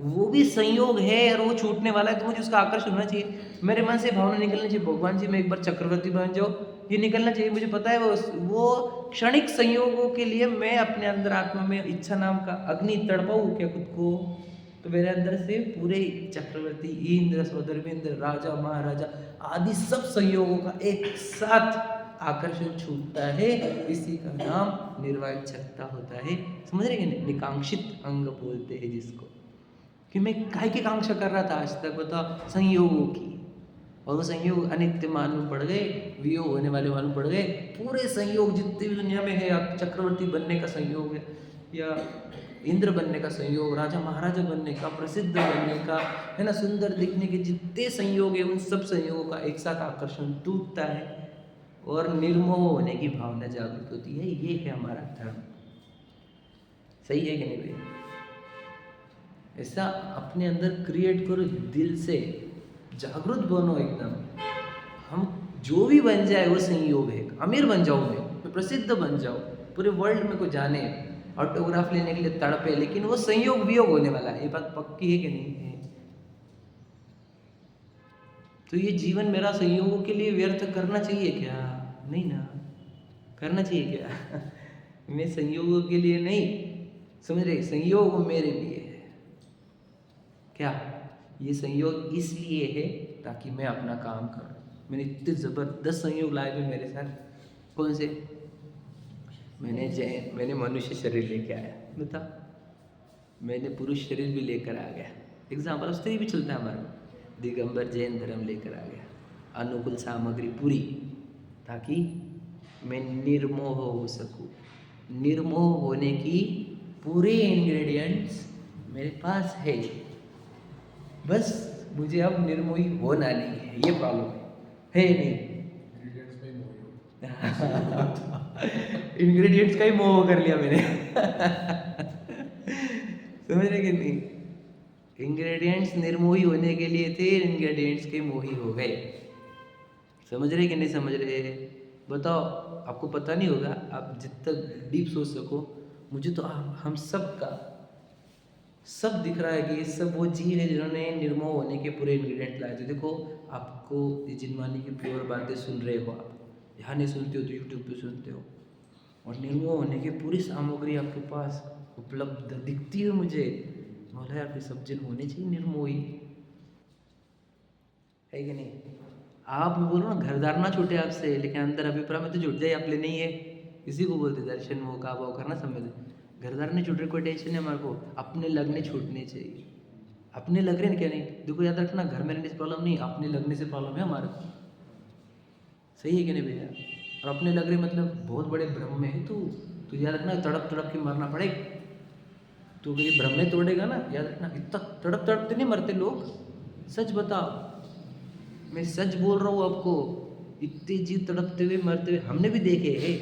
वो भी संयोग है और वो छूटने वाला है, तो मुझे उसका आकर्षण होना चाहिए। मेरे मन से भावना निकलनी चाहिए, भगवान जी मैं एक बार चक्रवर्ती बन जाओ, ये निकलना चाहिए। मुझे पता है वो क्षणिक संयोगों के लिए मैं अपने अंदर आत्मा में इच्छा नाम का अग्नि तड़पाऊँ क्या खुद को? तो मेरे अंदर से पूरे चक्रवर्ती, इंद्र, स्वधर्मेंद्र, राजा, महाराजा आदि सब संयोगों का एक साथ आकर्षण छूटता है। इसी का नाम निर्वाचकता होता है। समझ रहे हैं? निकांक्षित अंग बोलते हैं जिसको, कि मैं काय की कांक्षा कर रहा था आज तक, बताओ संयोगों की। और वो संयोग अनित्य मालूम पड़ गए, वियोग होने वाले मालूम पड़ गए। पूरे संयोग जितने भी दुनिया में है, आप चक्रवर्ती बनने का संयोग है, या इंद्र बनने का संयोग, राजा महाराजा बनने का, प्रसिद्ध बनने का, है ना, सुंदर दिखने के जितने संयोग है, उन सब संयोगों का एक साथ आकर्षण टूटता है और निर्मोह होने की भावना जागृत होती है। ये है हमारा धर्म। सही है कि नहीं भाई? ऐसा अपने अंदर क्रिएट करो, दिल से जागृत बनो एकदम। हम जो भी बन जाए वो संयोग है। अमीर बन जाऊँ मैं प्रसिद्ध बन जाऊँ, पूरे वर्ल्ड में को जाने, ऑटोग्राफ लेने के लिए तड़पे, लेकिन वो संयोग वियोग होने वाला है। ये बात पक्की है कि नहीं है? तो ये जीवन मेरा संयोगों के लिए व्यर्थ करना चाहिए क्या? नहीं ना, करना चाहिए क्या? मैं संयोगों के लिए नहीं, समझ रहे, संयोग मेरे लिए है। क्या ये संयोग इसलिए है ताकि मैं अपना काम करूं। मैंने इतने ज़बरदस्त संयोग लाए थे मेरे साथ। कौन से? मैंने मनुष्य शरीर लेके आया, बता, मैंने पुरुष शरीर भी लेकर आ गया। एग्जाम्पल स्त्री भी चलता है हमारा। दिगंबर जैन धर्म लेकर आ गया, अनुकूल सामग्री पूरी, ताकि मैं निर्मोह हो सकूं। निर्मोह होने की पूरे इंग्रेडिएंट्स मेरे पास है, बस मुझे अब निर्मोही होना नहीं है। ये प्रॉब्लम है नहीं? इंग्रेडिएंट्स का ही मोह कर लिया मैंने। समझ रहे कि नहीं? इंग्रेडिएंट्स निर्मोही होने के लिए थे, इंग्रेडिएंट्स के मोही हो गए। समझ रहे कि नहीं समझ रहे? बताओ, आपको पता नहीं होगा, आप जितना डीप सोच सको। मुझे तो हम सब का सब दिख रहा है कि ये सब वो जीव है जिन्होंने निर्मोह होने के पूरे इंग्रेडिएंट लाए थे। देखो, आपको ये जिनवानी की प्योर बातें सुन रहे हो, आप यहाँ नहीं सुनते हो तो यूट्यूब पे सुनते हो, और निर्मोह होने की पूरी सामग्री आपके पास उपलब्ध दिखती है मुझे। बोला यार कोई सब जन होने चाहिए निर्मोही, है कि नहीं? आप बोलो ना घरदार ना छूटे आपसे, लेकिन अंदर अभिप्राय में तो जुट जाए, आप ले नहीं है। इसी को बोलते दर्शन मोह का भाव करना समझ। घरदार नहीं छूट रहे, कोई टेंशन है हमारे को, अपने लगने छूटने चाहिए। अपने लग रहे हैं क्या? नहीं, देखो याद रखना, घर में रहने से प्रॉब्लम नहीं, अपने लगने से प्रॉब्लम है हमारे को। सही है कि नहीं भैया? और अपने लग रहे मतलब बहुत बड़े भ्रम में है तो याद रखना, तड़प तड़प के मरना पड़ेगा। तो अगर ये भ्रम में तोड़ेगा ना, याद रखना, इतना तड़प तड़पते नहीं मरते लोग। सच बताओ, मैं सच बोल रहा हूँ आपको, इतने जीव तड़पते हुए मरते हुए हमने भी देखे हैं,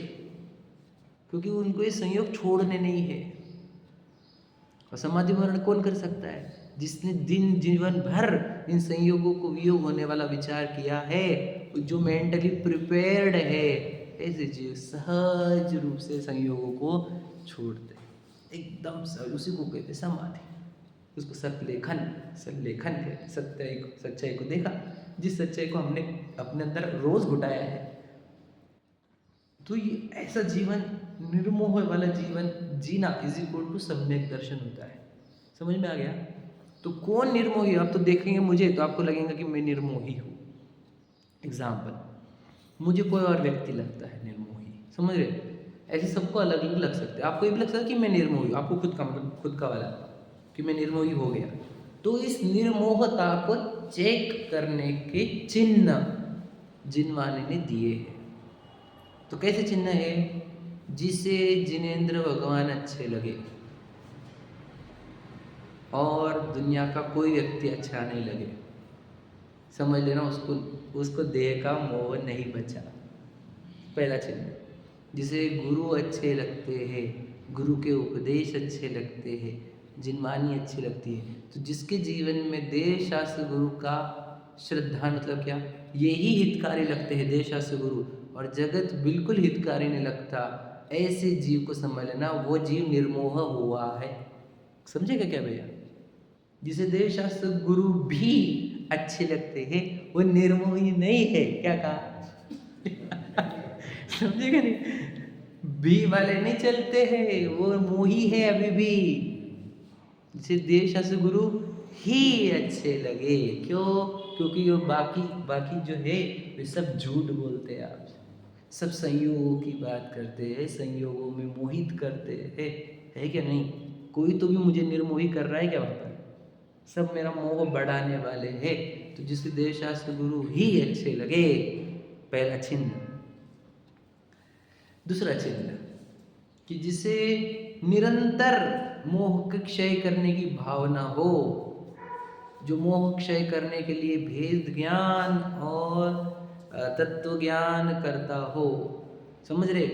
क्योंकि उनको ये संयोग छोड़ने नहीं है। और समाधि मरण कौन कर सकता है? जिसने दिन जीवन भर इन संयोगों को वियोग होने वाला विचार किया है, जो मेंटली प्रिपेयर्ड है, ऐसे जीव सहज रूप से संयोगों को छोड़ते एकदम सहज। उसी को कहते समाधि। उसको सल्लेखन कहते। सच्चाई को देखा, जिस सच्चाई को हमने अपने अंदर रोज घुटाया है। तो ये ऐसा जीवन, निर्मोह वाला जीवन जीना इज इक्वल टू सम्यक दर्शन होता है। समझ में आ गया? तो कौन निर्मोही? आप तो देखेंगे मुझे तो आपको लगेगा कि मैं निर्मोही हूँ। एग्जाम्पल, मुझे कोई और व्यक्ति लगता है निर्मोही, समझ रहे? ऐसे सबको अलग अलग लग सकते हैं। आपको ये भी लग सकता है कि मैं निर्मोही हूँ, आपको खुद का मतलब खुद का वाला कि मैं निर्मोही हो गया। तो इस निर्मोहता को चेक करने के चिन्ह जिनवाने ने दिए हैं। तो कैसे चिन्ह है? जिसे जिनेंद्र भगवान अच्छे लगे और दुनिया का कोई व्यक्ति अच्छा नहीं लगे, समझ लेना उसको देह का मोह नहीं बचा। पहला चिन्ह। जिसे गुरु अच्छे लगते हैं, गुरु के उपदेश अच्छे लगते हैं, जिनवानी अच्छी लगती है, तो जिसके जीवन में देव शास्त्र गुरु का श्रद्धा, मतलब क्या, यही हितकारी लगते हैं देव शास्त्र गुरु, और जगत बिल्कुल हितकारी नहीं लगता, ऐसे जीव को समझ लेना वो जीव निर्मोह हुआ है। समझेगा क्या भैया? जिसे देव शास्त्र गुरु भी अच्छे लगते हैं वो निर्मोही नहीं है। क्या कहा? समझेगा नहीं? बी वाले नहीं चलते हैं, वो मोही है अभी भी। जिसे देव शास्त्र गुरु ही अच्छे लगे। क्यों? क्योंकि वो बाकी जो है वे सब झूठ बोलते हैं। आप सब संयोगों की बात करते हैं, संयोगों में मोहित करते हैं, है क्या नहीं? कोई तो भी मुझे निर्मोही कर रहा है क्या? वहाँ पर सब मेरा मोह बढ़ाने वाले हैं। तो जिसे देव शास्त्र गुरु ही अच्छे लगे, पहला चिन्ह। दूसरा चिन्ह कि जिसे निरंतर मोह का क्षय करने की भावना हो, जो मोह क्षय करने के लिए भेद ज्ञान और तत्व ज्ञान करता हो, समझ रहे?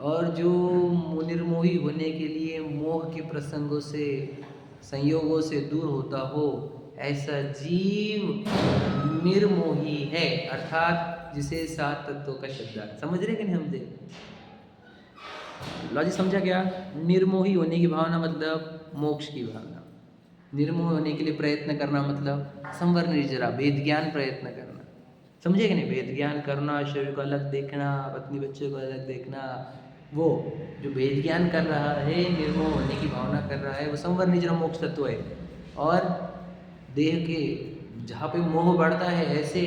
और जो निर्मोही होने के लिए मोह के प्रसंगों से संयोगों से दूर होता हो ऐसा जीव निर्मोही है, अर्थात जिसे सात तत्वों का श्रद्धा। समझ रहे कि नहीं समझे? लॉजिक समझा क्या? निर्मोही होने की भावना मतलब मोक्ष की भावना। निर्मोह होने के लिए प्रयत्न करना मतलब संवर निर्जरा, वेद ज्ञान प्रयत्न करना। समझे कि नहीं? वेद ज्ञान करना, शरीर को अलग देखना, पत्नी बच्चे को अलग देखना, वो जो वेद ज्ञान कर रहा है, निर्मोह होने की भावना कर रहा है, वो संवर निर्जरा मोक्ष तत्व है। और देह के जहाँ पे मोह बढ़ता है, ऐसे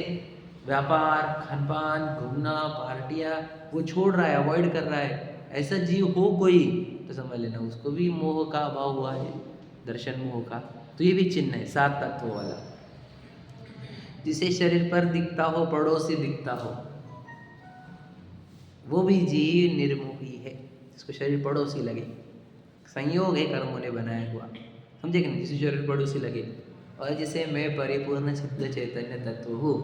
व्यापार, खानपान, घूमना, पार्टियाँ, वो छोड़ रहा है, अवॉइड कर रहा है, ऐसा जीव हो कोई तो समझ लेना उसको भी मोह का अभाव हुआ है, दर्शन मोह का। तो ये भी चिन्ह है सात तत्वों वाला। जिसे शरीर पर दिखता हो, पड़ोसी दिखता हो, वो भी जीव निर्मोही है, जिसको शरीर पड़ोसी लगे। संयोग है कर्मों ने बनाया हुआ, समझे कि नहीं? जिसे शरीर पड़ोसी लगे और जिसे मैं परिपूर्ण शुद्ध चैतन्य तत्व हूँ,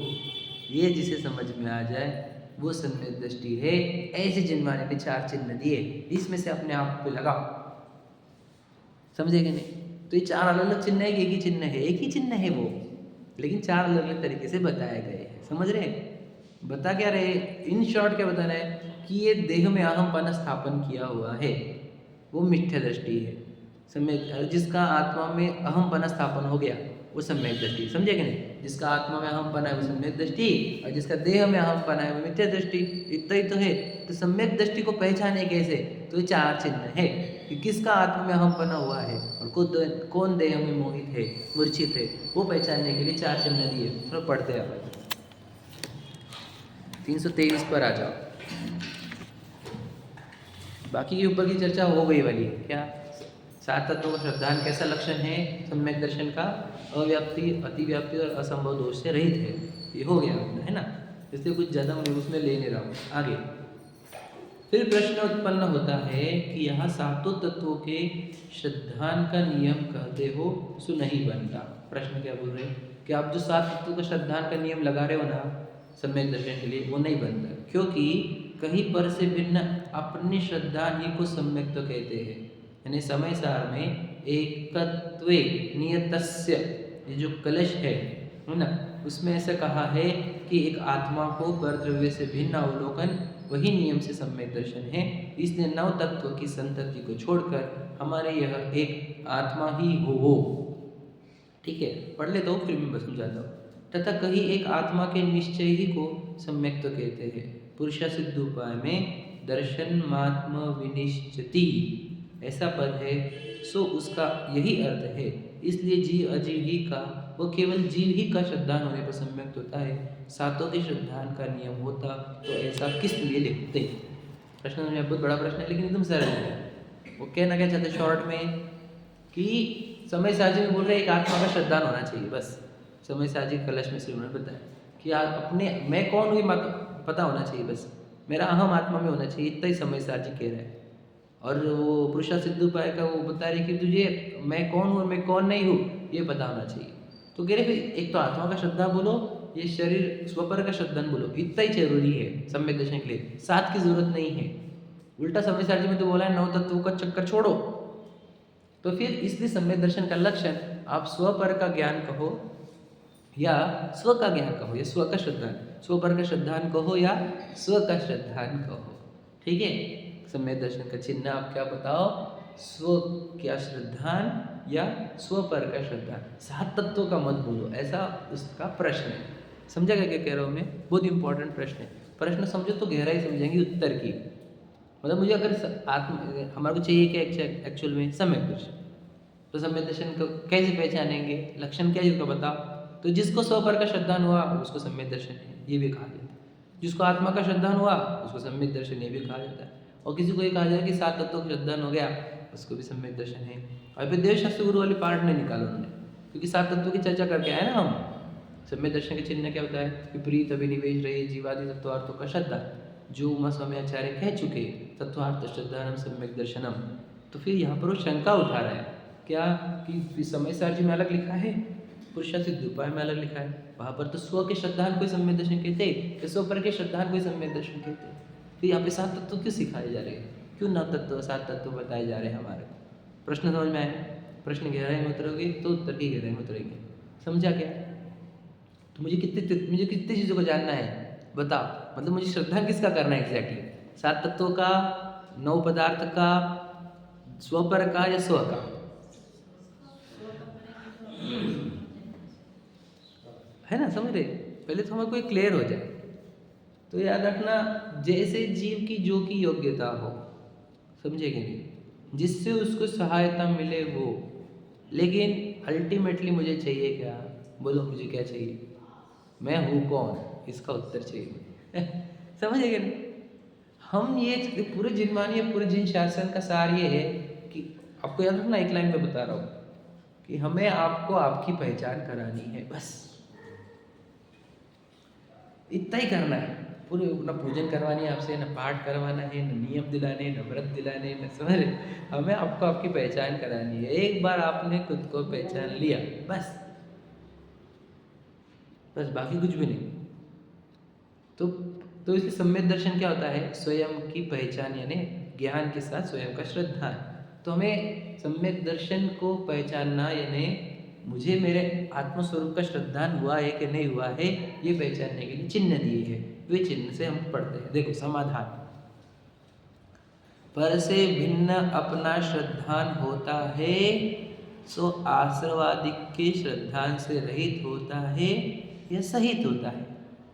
ये जिसे समझ में आ जाए वो सम्यक दृष्टि है। ऐसे जिन्वाने ने चार चिन्ह दिए, इसमें से अपने आप पे लगाओ। समझे कि नहीं? तो ये चार अलग अलग चिन्ह है, एक ही चिन्ह है, एक ही चिन्ह है वो, लेकिन चार अलग अलग तरीके से बताए गए हैं। समझ रहे हैं? बता क्या रहे? इन शॉर्ट क्या बता रहे हैं कि ये देह में अहमपन स्थापन किया हुआ है, वो मिथ्या दृष्टि है। सम्यक जिसका आत्मा में अहमपन स्थापन हो गया वो सम्यक दृष्टि। समझे कि नहीं? जिसका आत्मा में अहमपन है वो सम्यक दृष्टि, और जिसका देह में अहमपन है वो मिथ्या दृष्टि। इतना ही तो है। तो सम्यक दृष्टि को पहचाने कैसे? तो ये चार चिन्ह है कि किसका आत्मा में अहमपना हुआ है और कौन देह में मोहित है, मूर्छित है, वो पहचानने के लिए चार चिन्ह दिए। थोड़ा पढ़ते हैं आप। 323 पर आ जाओ। बाकी के ऊपर की चर्चा हो गई वाली है। क्या? सात तत्वों का श्रद्धान कैसा लक्षण है सम्यक दर्शन का? अव्याप्ति, अतिव्याप्ति और असंभव दोष से रहित है। ये हो गया अपना, है ना? इसलिए कुछ ज़्यादा मैं उसमें ले नहीं रहा हूँ। आगे फिर प्रश्न उत्पन्न होता है कि यहाँ सातों तत्वों के श्रद्धान का नियम कहते हो सो नहीं बनता। प्रश्न क्या बोल रहे हैं कि आप जो सात तत्वों का श्रद्धान का नियम लगा रहे हो ना सम्यक दर्शन के लिए, वो नहीं बनता, क्योंकि कहीं पर से भिन्न अपनी श्रद्धा ही को सम्यक तो कहते हैं। यानी समय सार में एकत्वे नियतस्य, ये जो कलश है ना, उसमें ऐसा कहा है कि एक आत्मा को परद्रव्य से भिन्न अवलोकन वही नियम से सम्यक दर्शन है। इसलिए नव तत्व की संतति को छोड़कर हमारे यह एक आत्मा ही हो। ठीक है, पढ़ लेता हूँ फिर मैं समझाता हूँ। तथा कहीं एक आत्मा के निश्चय ही को सम्यक तो कहते हैं। पुरुषा सिद्ध उपाय में दर्शन मात्म विनिश्चति ऐसा पद है, सो उसका यही अर्थ है। इसलिए जीव अजीव ही का, वो केवल जीव ही का श्रद्धान होने पर सम्यक होता है। सातों के श्रद्धान का नियम होता तो ऐसा किस लिए लिखते? प्रश्न में बहुत बड़ा प्रश्न है लेकिन एकदम सरल है। वो कहना क्या चाहते शॉर्ट में कि समय साजी में बोल रहे एक आत्मा का श्रद्धान होना चाहिए, बस। समय साजी कलश में श्री उन्होंने बताया कि आप अपने मैं कौन हुई पता होना चाहिए, बस मेरा अहम आत्मा में होना चाहिए, इतना ही समय साजी कह रहा है। और वो पुरुषा सिद्ध उपाय का वो बता रही कि तुझे मैं कौन हूँ और मैं कौन नहीं हूँ ये पता होना चाहिए। तो कह रहे एक तो आत्मा का श्रद्धा बोलो, ये शरीर स्वपर का श्रद्धान बोलो, इतना ही जरूरी है सम्यक दर्शन के लिए, सात की जरूरत नहीं है। उल्टा समय साजी में तो बोला है नौ तत्वों का चक्कर छोड़ो। तो फिर इसलिए सम्यक दर्शन का लक्षण आप स्वपर का ज्ञान कहो या स्व का ज्ञान कहो या स्व का श्रद्धान, स्वपर का श्रद्धान कहो या स्व का श्रद्धान कहो। ठीक है, सम्यक दर्शन का चिन्ह आप क्या बताओ? स्व क्या श्रद्धान या स्वपर का श्रद्धान। सात तत्वों का मत बोलो, ऐसा उसका प्रश्न है। समझा क्या कह रहा हूँ मैं? बहुत इंपॉर्टेंट प्रश्न है। प्रश्न समझो तो गहराई समझेंगे उत्तर की। मतलब मुझे अगर हमारे को चाहिए क्या एक्चुअल में सम्यक दर्शन, तो सम्यक दर्शन को कैसे पहचानेंगे? लक्षण क्या है उसका बताओ। तो जिसको स्वपर का श्रद्धान हुआ उसको सम्यक दर्शन है, ये भी कहा जाता है। जिसको आत्मा का श्रद्धान हुआ उसको सम्यक दर्शन ये भी कहा जाता है। और किसी को ये कहा जाए कि सात तत्वों का श्रद्धान हो गया उसको भी सम्यक दर्शन है। और फिर देव शास्त्र गुरु वाली पार्ट नहीं निकाला उन्होंने, क्योंकि सात तत्वों की चर्चा करके आए ना हम। सम्यक दर्शन के चिन्ह क्या होता है? विपरीत अभिनिवेश रहे जीवादि तत्वार्थों का श्रद्धा, जो उमा स्वामी आचार्य कह चुके तत्वार्थ श्रद्धानम सम्यक दर्शनम। तो फिर यहाँ पर वो शंका उठा रहा है क्या कि समय सारजी में अलग लिखा है, पुरुषा सिद्ध उपाय में अलग लिखा है, वहाँ पर तो स्व के श्रद्धान को सम्यक दर्शन कहते हैं, स्व पर के श्रद्धान को सम्यक दर्शन कहते हैं। फिर यहाँ पे सात तत्व क्यों सिखाए जा रहे हैं? क्यों नौ तत्व सात तत्व बताए जा रहे हैं हमारे को? प्रश्न समझ में आए? प्रश्न गहराई में उतरोगे तो उत्तर की गहराई में उतरेंगे। समझा क्या? तो मुझे कितनी चीज़ों को जानना है बताओ। मतलब मुझे श्रद्धा किसका करना है एग्जैक्टली? 7 तत्वों का, 9 पदार्थ का, स्वपर का या स्व का? है ना, समझ रहे? पहले तो हमें कोई क्लियर हो जाए। तो याद रखना, जैसे जीव की जो की योग्यता हो, समझे कि नहीं, जिससे उसको सहायता मिले वो। लेकिन अल्टीमेटली मुझे चाहिए क्या? बोलो मुझे क्या चाहिए? मैं हूँ कौन, इसका उत्तर चाहिए। समझे कि नहीं? हम ये पूरे जिनवानी, पूरे जिन शासन का सार ये है कि आपको याद रखना, एक लाइन में बता रहा हूँ कि हमें आपको आपकी पहचान करानी है, बस इतना ही करना है। पूरे ना पूजन करवानी है आपसे, ना पाठ करवाना है, न नियम दिलाने, न व्रत दिलाने, न समझ। हमें आपको आपकी पहचान करानी है। एक बार आपने खुद को पहचान लिया बस, बस बाकी कुछ भी नहीं। तो इसलिए सम्यक दर्शन क्या होता है? स्वयं की पहचान, यानी ज्ञान के साथ स्वयं का श्रद्धा। तो हमें सम्यक दर्शन को पहचानना, यानी मुझे मेरे आत्मस्वरूप का श्रद्धान हुआ है कि नहीं हुआ है, ये पहचानने के लिए चिन्ह दिए हैं। वे चिन्ह से हम पढ़ते हैं। देखो समाधान, पर से भिन्न अपना श्रद्धान होता है, सो आश्रवादिक के श्रद्धान से रहित होता है या सहित होता है।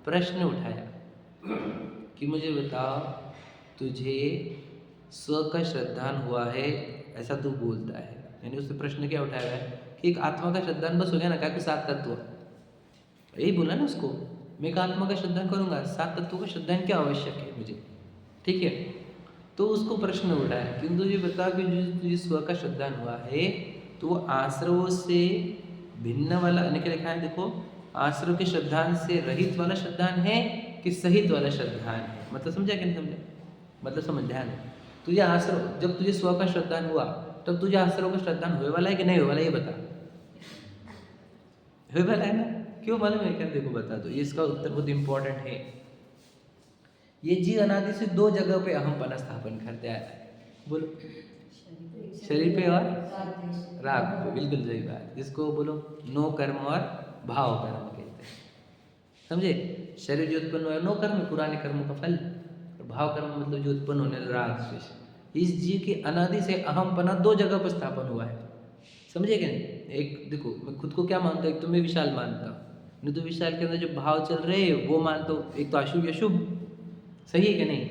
प्रश्न उठाया कि मुझे बताओ, तुझे स्व का श्रद्धान हुआ है ऐसा तू बोलता है, यानी उससे प्रश्न क्या उठाया है कि एक आत्मा का श्रद्धान बस हो गया ना, क्या कुछ 7 तत्व, यही बोला ना उसको, मैं एक आत्मा का श्रद्धान करूँगा, 7 तत्वों का श्रद्धान क्या आवश्यक है मुझे, ठीक है। तो उसको प्रश्न उठाया कि तुझे बता कि तुझे स्व का श्रद्धान हुआ है तो वो आश्रवों से भिन्न वाला, यानी क्या लिखा है देखो, आश्रव के श्रद्धान से रहित वाला श्रद्धान है कि सहित वाला श्रद्धान है। मतलब समझा कि नहीं समझा? मतलब समझ, ध्यान। तुझे आश्रव, जब तुझे स्व का श्रद्धान हुआ तब तुझे आश्रव का श्रद्धान हुए वाला है कि नहीं हुए वाला, ये बता। हुए वाला है ना? क्यों मालूम है क्या? देखो बता दो, इसका उत्तर बहुत इंपॉर्टेंट है। ये जीव अनादि से 2 जगह पे अहमपना स्थापन करते आया है। बोलो, शरीर पे और राग पे, बिल्कुल सही बात। इसको बोलो नो कर्म और भाव कर्म कहते हैं, समझे। शरीर जो उत्पन्न हुआ है नो कर्म, पुराने कर्मों का फल, और भाव कर्म मतलब जो उत्पन्न होने राग द्वेष। इस जीव की अनादि से अहमपना 2 जगह पर स्थापन हुआ है, समझे कि नहीं। एक देखो, मैं खुद को क्या मानता हूँ, एक तो मैं विशाल मानता हूँ, नहीं तो विशाल के अंदर जो भाव चल रहे हैं वो मानता हूँ। एक तो अशुभ अशुभ, सही है कि नहीं।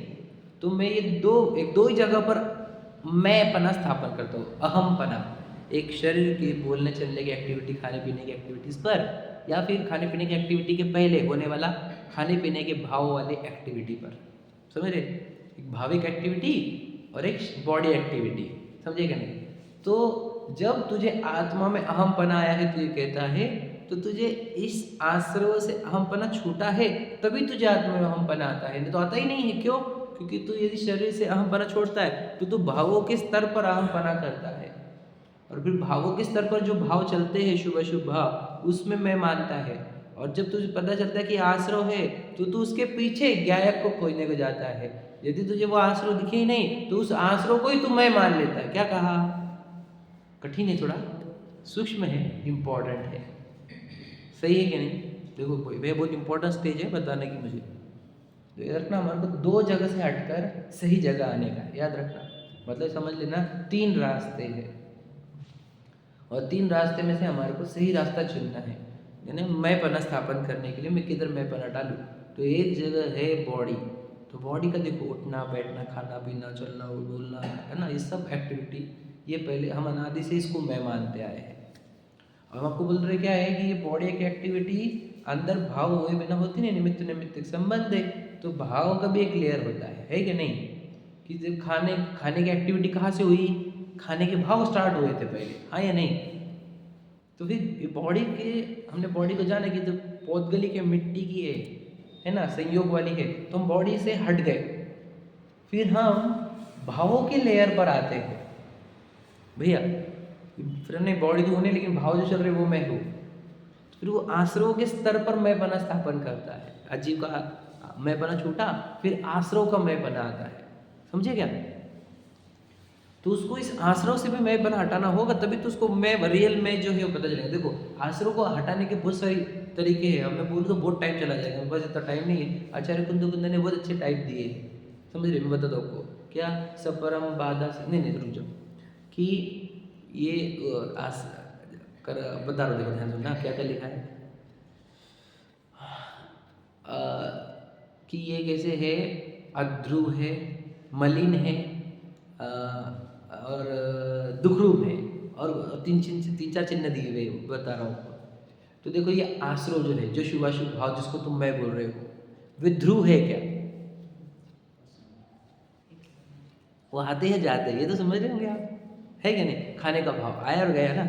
तो मैं ये दो ही जगह पर मैं पना स्थापन करता हूँ, अहम पना। एक शरीर की बोलने चलने की एक्टिविटी, खाने पीने की एक्टिविटीज़ पर, या फिर खाने पीने की एक्टिविटी के पहले होने वाला खाने पीने के भाव वाले एक्टिविटी पर, समझ रहे। एक भाविक एक्टिविटी और एक बॉडी एक्टिविटी, समझे क्या नहीं। तो जब तुझे आत्मा में अहमपना आया है, तुझे कहता है, तो तुझे इस आश्रव से अहमपना छूटा है तभी तुझे आत्मा में अहमपना आता है, नहीं तो आता ही नहीं है। क्यों? क्योंकि तू यदि शरीर से अहमपना छोड़ता है तो तू भावों के स्तर पर अहमपना करता है, और फिर भावों के स्तर पर जो भाव चलते हैं शुभ अशुभ भाव, उसमें मैं मानता है। और जब तुझे पता चलता है कि आश्रव है तो तू उसके पीछे ज्ञायक को खोजने को जाता है। यदि तुझे वो आश्रव दिखे ही नहीं तो उस आश्रव को ही तू मैं मान लेता है। क्या कहा? कठिन है, थोड़ा सूक्ष्म है, इम्पोर्टेंट है, सही है कि नहीं। देखो वह बहुत इंपॉर्टेंट स्टेज है बताने की मुझे। तो याद रखना, हमारे को 2 जगह से हटकर सही जगह आने का याद रखना। मतलब समझ लेना 3 रास्ते हैं, और 3 रास्ते में से हमारे को सही रास्ता चुनना है। यानी मैं पना स्थापन करने के लिए मैं किधर मैं पना डालूँ। तो एक जगह है बॉडी, तो बॉडी का देखो उठना बैठना, खाना पीना, चलना बोलना, है ना, ये सब एक्टिविटी, ये पहले हम अनादि से इसको मैं मानते आए हैं। हम आपको बोल रहे क्या है कि ये बॉडी एक एक्टिविटी अंदर भाव हुए बिना होती नहीं, निमित्त निमित्त संबंध है। तो भाव का भी एक लेयर होता है कि नहीं, कि जब खाने की एक्टिविटी कहाँ से हुई, खाने के भाव स्टार्ट हुए थे पहले, हाँ या नहीं। तो फिर बॉडी के, हमने बॉडी को जाना कि जब पौधगली के मिट्टी की है ना, संयोग वाली है, तो हम बॉडी से हट गए, फिर हम भावों के लेयर पर आते हैं भैया। फिर हमने बॉडी तो होने, लेकिन भाव जो चल रहे वो मैं हूँ। फिर वो आश्रव के स्तर पर मैं बना स्थापन करता है। अजीब का मैं बना छूटा, फिर आश्रव का मैं बना आता है, समझे क्या। तो उसको इस आश्रव से भी मैं बना हटाना होगा, तभी तो उसको मैं रियल में जो है वो पता चलेगा। देखो आश्रव को हटाने के बहुत सारी तरीके हैं, अब मैं बोलूँ तो बहुत टाइम चला जाएगा, मेरे पास इतना टाइम नहीं है। आचार्य कुंद ने बहुत अच्छे टाइप दिए हैं, समझ रहे, मैं बताता हूँ आपको क्या। सपरम बाधा से नहीं रुक जाओ कि ये बता रहा हूँ, देखो ध्यान सुनना क्या क्या लिखा है। कि ये कैसे है, अध्रुव है, मलिन है, और दुखरूप है, और तीन चार चिन्ह दिए हुए बता रहा हूँ। तो देखो ये आश्रव जो है, जो शुभाशुभ भाव जिसको तुम मैं बोल रहे हो, वे ध्रुव है क्या? वो आते हैं जाते हैं, ये तो समझ रहे होंगे आप, है क्या नहीं? खाने का भाव आया और गया ना,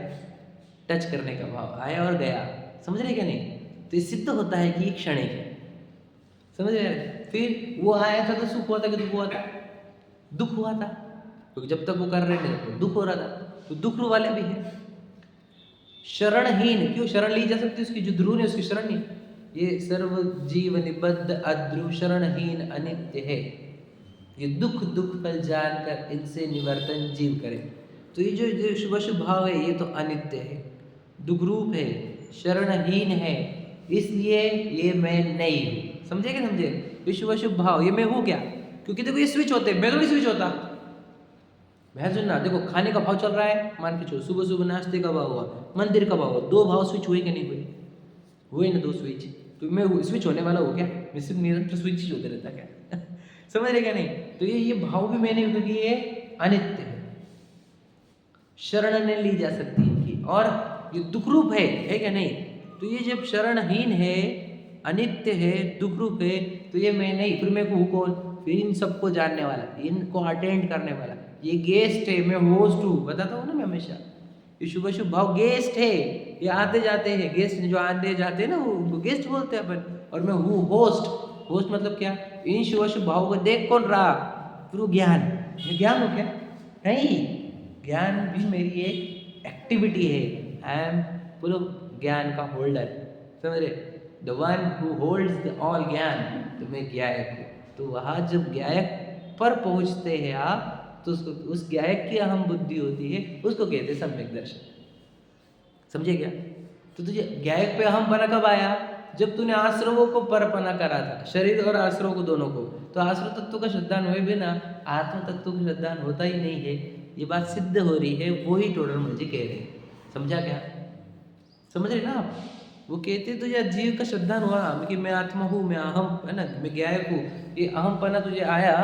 टच करने का भाव आया और गया, समझ रहे क्या नहीं? तो ये सिद्ध होता है कि ये क्षणिक है, समझ रहे? फिर वो आया था तो सुख हुआ था कि दुख हुआ था? दुख हुआ था, क्योंकि जब तक वो कर रहे थे तो दुख हो रहा था, तो दुख वाले भी है। शरणहीन, क्यों शरण ली जा सकती है उसकी, जो ध्रुव है उसकी शरण नहीं। ये सर्व जीव निबद्ध अध्रुव शरणहीन अनित्य है, ये दुख फल जानकर इनसे निवर्तन जीव करे। तो ये जो शुभ शुभ भाव है ये तो अनित्य है, दुख रूप है, शरणहीन है, इसलिए ये मैं नहीं हूँ। समझे क्या? समझे? ये शुभ शुभ भाव ये मैं हूँ क्या? क्योंकि देखो ये स्विच होते हैं, मैं तो नहीं स्विच होता। मैं सुनना, देखो खाने का भाव चल रहा है, मान के चलो सुबह सुबह नाश्ते का भाव हुआ, मंदिर का भाव हुआ, दो भाव स्विच हुए कि नहीं हुए? हुए ना दो स्विच। तो मैं स्विच होने वाला हूँ क्या? मैं सिर्फ निरंतर स्विच ही होते रहता क्या? समझ रहे क्या नहीं? तो ये भाव भी मैंने, क्योंकि ये अनित्य है, शरण नहीं ली जा सकती इनकी, और ये दुखरूप है क्या नहीं? तो ये जब शरणहीन है, अनित्य है, दुखरूप है, तो ये मैं नहीं, फिर मैं हूँ कौन? फिर इन सबको जानने वाला, इनको अटेंड करने वाला, ये गेस्ट है, मैं होस्ट हूँ, बताता हूँ ना मैं हमेशा। ये शुभ शुभ भाव गेस्ट है, ये आते जाते हैं, गेस्ट जो आते जाते हैं ना वो गेस्ट बोलते हैं अपन, और मैं हूँ होस्ट। होस्ट मतलब क्या? इन शुभ शुभ भाव को देख कौन रहा? फिर वो ज्ञान, मैं ज्ञान हूँ क्या? नहीं, ज्ञान भी मेरी एक एक्टिविटी है। आई एम बोलो ज्ञान का होल्डर, समझ रहे? The one who holds the all ज्ञान, तो मैं ज्ञायक हूँ। तो वहाँ जब ज्ञायक पर पहुँचते हैं आप, तो उसको, उस ज्ञायक की अहम बुद्धि होती है, उसको कहते हैं सम्यक दर्शन। समझे क्या? तो तुझे ज्ञायक पे अहम पना कब आया? जब तूने आश्रवों को परपना करा था, शरीर और आश्रव को दोनों को। तो आश्रव तत्व का श्रद्धान हुए बिना आत्म तत्व का श्रद्धान होता ही नहीं है, ये बात सिद्ध हो रही है, वो ही टोडरमल जी कह रहे हैं। समझा क्या? समझ रहे ना आप? वो कहते तुझे जीव का श्रद्धान हुआ कि मैं आत्मा हूँ, मैं अहम है ना, मैं ज्ञायक हूँ, ये अहम पना तुझे आया,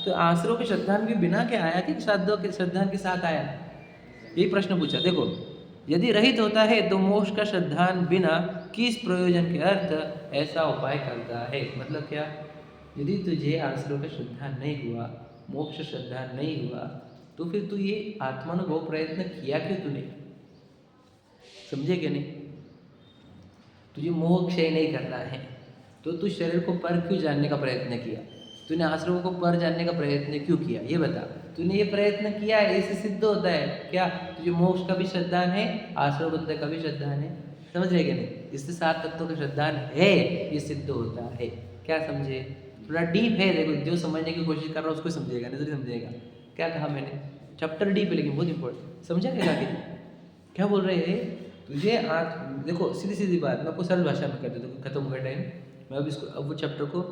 तो आश्रव के श्रद्धान के बिना क्या आया कि श्राद्धों के श्रद्धान के साथ आया? यही प्रश्न पूछा। देखो यदि रहित होता है तो मोक्ष का श्रद्धान बिना किस प्रयोजन के अर्थ ऐसा उपाय करता है? मतलब क्या? यदि तुझे आश्रव का श्रद्धान नहीं हुआ, मोक्ष श्रद्धान नहीं हुआ, तो फिर तू ये आत्मानुभव प्रयत्न किया क्यों तूने? समझे क्या नहीं? तुझे मोह क्षय नहीं करना है, तो तू शरीर को पर क्यों जानने का प्रयत्न किया? तूने आश्रम को पर जानने का प्रयत्न क्यों किया? ये बता। तूने ये प्रयत्न किया है, इससे सिद्ध होता है क्या? तुझे मोक्ष का भी श्रद्धान है, आश्रम बंधन का भी श्रद्धान है। समझ रहे क्या नहीं? इससे सात तत्वों का श्रद्धान है, ये सिद्ध होता है। क्या समझे? थोड़ा डीप है, देखो जो समझने की कोशिश कर रहा है उसको समझेगा, नहीं तो नहीं समझेगा। क्या कहा मैंने? चैप्टर डीप है लेकिन बहुत इंपॉर्टेंट। समझा क्या? क्या बोल रहे हैं? तुझे आज देखो सीधी सीधी बात, मैं आपको सरल भाषा में कर देता हूँ, खत्म हो गया टाइम। मैं अब इसको, अब वो चैप्टर को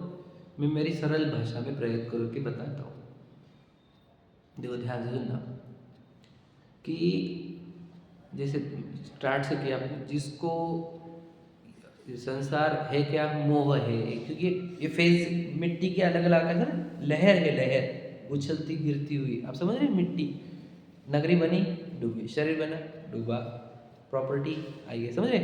मैं मेरी सरल भाषा में प्रयोग करके बताता हूँ। देखो ध्यान से सुनना कि जैसे स्टार्ट से किया आपने, जिसको संसार है क्या? मोह है, क्योंकि ये फेज मिट्टी के अलग अलग है ना, लहर है, लहर उछलती गिरती हुई। आप समझ रहे? मिट्टी, नगरी बनी डूबी, शरीर बना डूबा, प्रॉपर्टी आई गई। समझ रहे?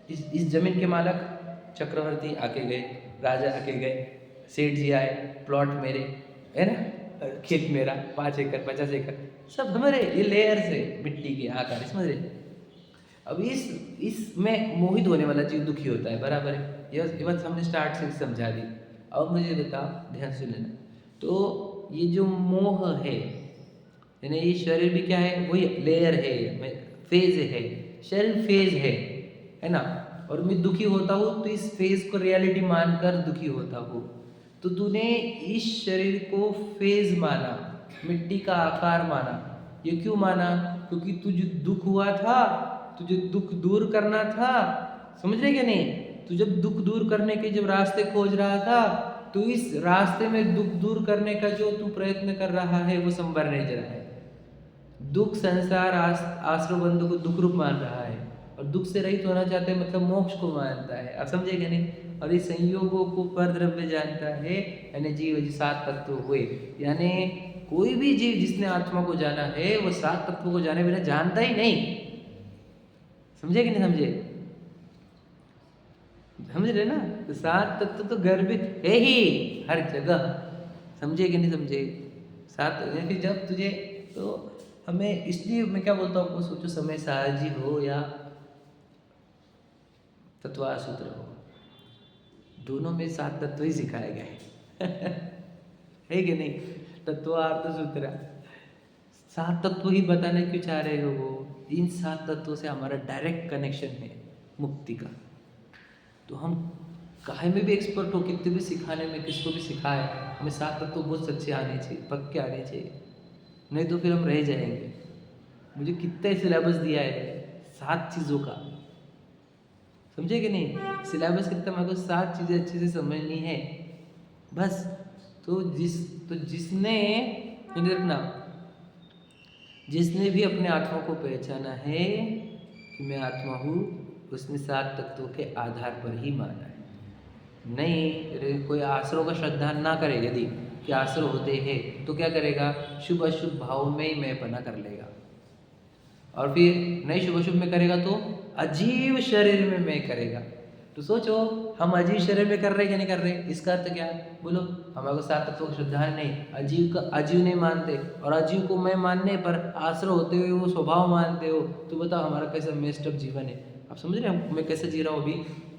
इस जमीन के मालक चक्रवर्ती आके गए, राजा आके गए, सेठ जी आए, प्लॉट मेरे है ना, खेत मेरा, 5 एकड़ 50 एकड़ सब हमारे, ये लेयर से मिट्टी के आकार। समझ रहे? अब इसमें मोहित होने वाला जीव दुखी होता है, बराबर है? ये बात हमने स्टार्ट से समझा दी। अब मुझे बता, ध्यान से लेना। तो ये जो मोह है, यानी ये शरीर भी क्या है? वही लेयर है, फेज है, शरीर फेज है ना? और मैं दुखी होता हूँ तो इस फेज को रियलिटी मानकर दुखी होता हूँ। तो तूने इस शरीर को फेज माना, मिट्टी का आकार माना, ये क्यों माना? क्योंकि तुझे दुख हुआ था, तुझे दुख दूर करना था। समझ रहे क्या नहीं? तू जब दुख दूर करने के जब रास्ते खोज रहा था, तो इस रास्ते में दुख दूर करने का जो तू प्रयत्न कर रहा है वो संभर नहीं जा रहा है। दुख संसार आश्रय बंधु को दुख रूप मान रहा है, और दुख से रहित होना चाहते हैं मतलब मोक्ष को मानता है। आप समझे क्या नहीं? और इस संयोगों को परद्रव्य जानता है, यानी जीव जी 7 तत्व हुए। यानी कोई भी जीव जिसने आत्मा को जाना है वो 7 तत्वों को जाने बिना जानता ही नहीं। समझे कि नहीं समझे? समझ रहे ना? तो 7 तत्व तो गर्भित है ही हर जगह। समझे कि नहीं समझे? 7 फिर जब तुझे तो हमें, इसलिए मैं क्या बोलता हूँ आपको, सोचो समय साहजी हो या तत्वार सूत्र हो, दोनों में 7 तत्व ही सिखाए गए है कि नहीं? तत्वार्थ सूत्र 7 तत्व ही बताने क्यों चाह रहे हो? वो इन 7 तत्वों से हमारा डायरेक्ट कनेक्शन है मुक्ति का। तो हम काहे में भी एक्सपर्ट हो, कितने भी सिखाने में, किसको भी सिखाए, हमें 7 तत्व बहुत सच्चे आने चाहिए, पक्के आने चाहिए, नहीं तो फिर हम रह जाएंगे। मुझे कितना सिलेबस दिया है 7 चीज़ों का, समझे कि नहीं? सिलेबस कितना, मेरे को 7 चीज़ें अच्छे से समझनी है बस। तो जिसने रखना, जिसने भी अपने आत्मा को पहचाना है कि मैं आत्मा हूँ, उसने 7 तत्वों के आधार पर ही माना है। नहीं, कोई आश्रयों का श्रद्धा ना करे, यदि कि आश्रय होते हैं तो क्या करेगा? शुभ अशुभ भाव में ही मैं पना कर लेगा, और फिर नहीं शुभ अशुभ में करेगा तो अजीव शरीर में मैं करेगा। तो सोचो, हम अजीव शरीर में कर रहे क्या नहीं कर रहे? इसका अर्थ क्या है? बोलो। हमारे को 7 तत्वों की श्रद्धा नहीं, अजीव का अजीव नहीं मानते, और अजीव को मैं मानने पर आश्रय होते हुए वो स्वभाव मानते हो, तो बताओ हमारा कैसा मेस्टअप जीवन है। आप समझ रहे हैं मैं कैसे जी रहा हूँ अभी?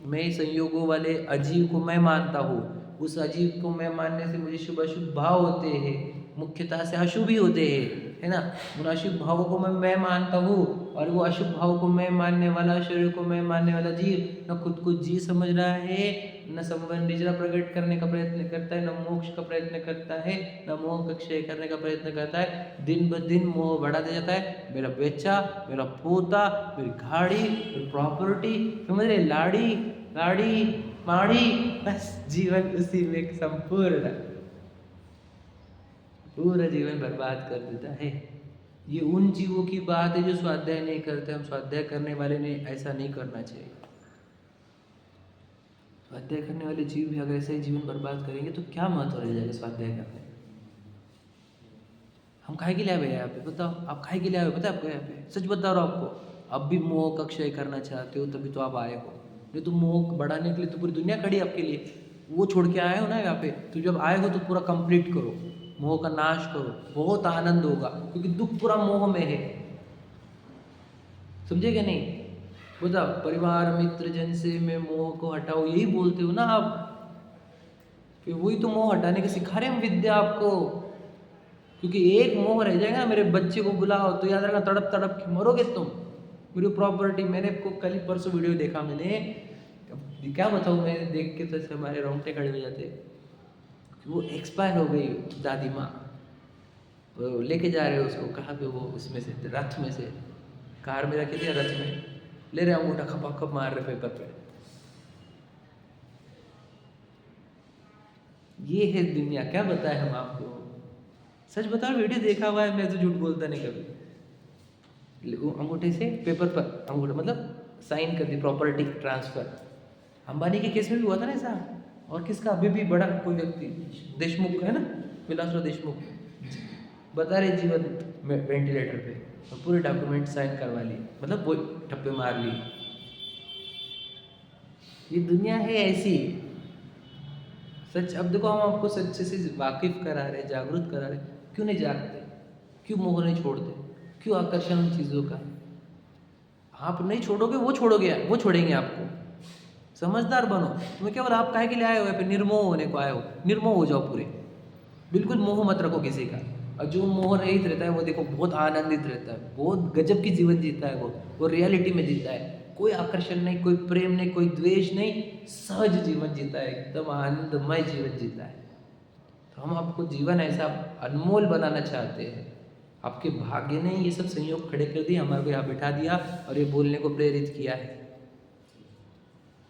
मैं संयोगों वाले अजीव को मैं मानता हूँ, उस अजीव को मैं मानने से मुझे शुभ अशुभ भाव होते हैं, मुख्यतः से अशुभ ही होते हैं, है ना? उन अशुभ भावों को मैं मानता हूँ, और वो अशुभ भाव को मैं मानने वाला, शरीर को मैं मानने वाला जीव न खुद को जी समझ रहा है, न संबंध निजरा प्रकट करने का प्रयत्न करता है, न मोक्ष का प्रयत्न करता है, न मोह का क्षय करने का प्रयत्न करता है। दिन ब दिन मोह बढ़ाते जाता है। मेरा बेचा, मेरा पोता, मेरी गाड़ी, मेरी प्रॉपर्टी, समझ रहे? लाड़ी लाड़ी माड़ी, बस जीवन उसी में संपूर्ण, पूरा जीवन बर्बाद कर देता है। ये उन जीवों की बात है जो स्वाध्याय नहीं करते। हम स्वाध्याय करने वाले ने ऐसा नहीं करना चाहिए। स्वाध्याय करने वाले जीव भी अगर ऐसे ही जीवन बर्बाद करेंगे तो क्या महत्व रह जाएगा स्वाध्याय करने? हम काहे के लिए आए यहाँ पे? बताओ, आप काहे के लिए आए हो? पता है आपको? यहाँ पे सच बता रहा हूँ आपको, अब भी मोह का क्षय करना चाहते हो तभी तो आप आए हो, नहीं तो मोह बढ़ाने के लिए तो पूरी दुनिया खड़ी है आपके लिए। वो छोड़ के आए हो ना यहाँ पे, तो जब आए हो तो पूरा कंप्लीट करो, मोह का नाश करो, बहुत आनंद होगा, क्योंकि दुख पूरा मोह में है। समझे क्या नहीं? बताओ, परिवार मित्र जन से मैं मोह को हटाओ, यही बोलते हो ना आप? फिर वही तो मोह हटाने के सिखा रहे हम विद्या आपको। क्योंकि एक मोह रह जाएगा ना, मेरे बच्चे को बुलाओ, तो याद रखना तड़प तड़प के मरोगे तुम। मेरी प्रॉपर्टी, मैंने को कल ही परसों वीडियो देखा मैंने, क्या बताऊँ, मैं देख के तो ऐसे हमारे रोंगटे खड़े हो जाते। वो एक्सपायर हो गई दादी माँ, वो लेके जा रहे हो उसको, कहाँ पे? वो उसमें से रथ में से, कार में रखे थे रथ में, ले रहे अंगूठा खपा खप मार रहे पेपर पे। ये है दुनिया। क्या बताए हम आपको? सच बताओ, वीडियो देखा हुआ है, मैं तो झूठ बोलता नहीं कभी। वो अंगूठे से पेपर पर, अंगूठा मतलब साइन कर दी, प्रॉपर्टी ट्रांसफर। अंबानी के केस में भी हुआ था ना ऐसा। और किसका अभी भी बड़ा कोई व्यक्ति, देशमुख है ना, विलासराव देशमुख, बता रहे जीवन में वेंटिलेटर पे, और पूरे डॉक्यूमेंट साइन करवा ली, मतलब वो ठप्पे मार ली। ये दुनिया है ऐसी। सच, अब देखो हम आपको सच्चे से वाकिफ करा रहे, जागरूक करा रहे, क्यों नहीं जागते? क्यों मोह नहीं छोड़ते? क्यों आकर्षण उन चीज़ों का? आप नहीं छोड़ोगे, वो छोड़ोगे, वो छोड़ेंगे आपको। समझदार बनो। तुम्हें केवल आप काहे के लिए आए हो? फिर निर्मोह होने को आए हो। निर्मोह हो जाओ पूरे, बिल्कुल मोह मत रखो किसी का। और जो मोह रहित रहता है वो देखो बहुत आनंदित रहता है, बहुत गजब की जीवन जीता है वो रियलिटी में जीता है। कोई आकर्षण नहीं, कोई प्रेम नहीं, कोई द्वेष नहीं, सहज जीवन जीता है, एकदम आनंदमय जीवन जीता है। तो हम आपको जीवन ऐसा अनमोल बनाना चाहते हैं। आपके भाग्य ने ये सब संयोग खड़े कर दिए, हमारे को यहाँ बिठा दिया और ये बोलने को प्रेरित किया है।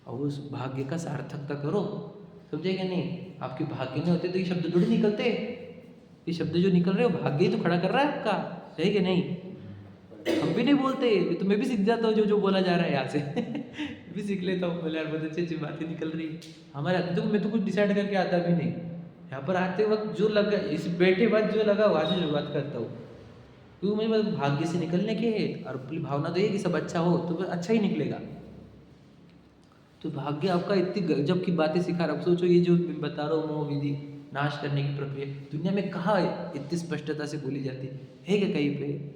और उस भाग्य का सार्थकता करो, समझेगा नहीं? आपके भाग्य नहीं होते तो ये शब्द थोड़ी निकलते। ये शब्द जो निकल रहे हो भाग्य ही तो खड़ा कर रहा है आपका, है कि नहीं? हम भी नहीं बोलते, तो मैं भी सीख जाता हूँ जो जो बोला जा रहा है यहाँ से भी सीख लेता हूँ। बोले यार बहुत अच्छी अच्छी बातें निकल रही है हमारे। तो मैं तो कुछ डिसाइड करके आता भी नहीं, यहाँ पर आते वक्त जो लगा, इस बैठे बाद जो लगा वहाँ से शुरुआत करता हूँ, क्योंकि मुझे भाग्य से निकलने के है और अपनी भावना तो ये कि सब अच्छा हो तो अच्छा ही निकलेगा। तो भाग्य आपका इतनी गजब की बातें सिखा रहा है। सोचो ये जो मैं बता रहा हूँ मोह विधि, नाश करने की प्रक्रिया, दुनिया में कहाँ इतनी स्पष्टता से बोली जाती है क्या? कहीं पे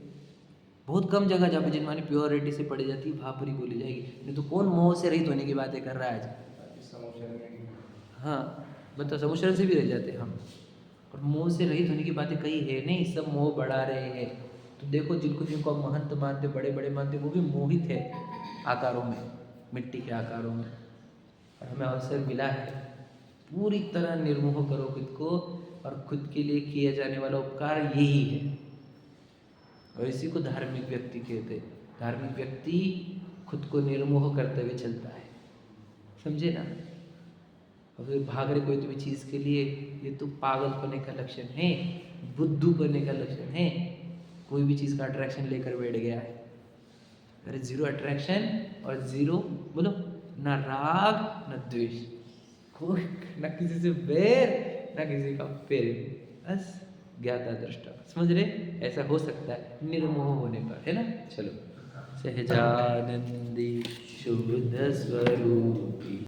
बहुत कम जगह जहाँ पे जिनमानी प्योरिटी से पढ़ी जाती है वहाँ पर ही बोली जाएगी। नहीं तो कौन मोह से रहित होने की बातें कर रहा है आज? हाँ मतलब समुचरण से भी रह जाते हम, और मोह से रहित होने की बातें कहीं है नहीं, सब मोह बढ़ा रहे हैं। तो देखो जिनको जिनको आप महंत मानते, बड़े बड़े मानते, वो भी मोहित है आकारों में, मिट्टी के आकारों में। और हमें अवसर मिला है पूरी तरह निर्मोह करो खुद को, और खुद के लिए किया जाने वाला उपकार यही है। और इसी को धार्मिक व्यक्ति कहते हैं। धार्मिक व्यक्ति खुद को निर्मोह करते हुए चलता है, समझे ना? और फिर भाग रहे कोई भी चीज़ के लिए, ये तो पागल होने का लक्षण है, बुद्धू बनने का लक्षण है। कोई भी चीज़ का अट्रैक्शन लेकर बैठ गया है। अरे जीरो अट्रैक्शन और जीरो बोलो, ना राग न द्वेष, कोई ना किसी से बैर ना किसी का प्रेम, बस ज्ञाता दृष्टा। समझ रहे? ऐसा हो सकता है निर्मोह होने पर, है ना? चलो, सहजानंदी शुद्ध स्वरूपी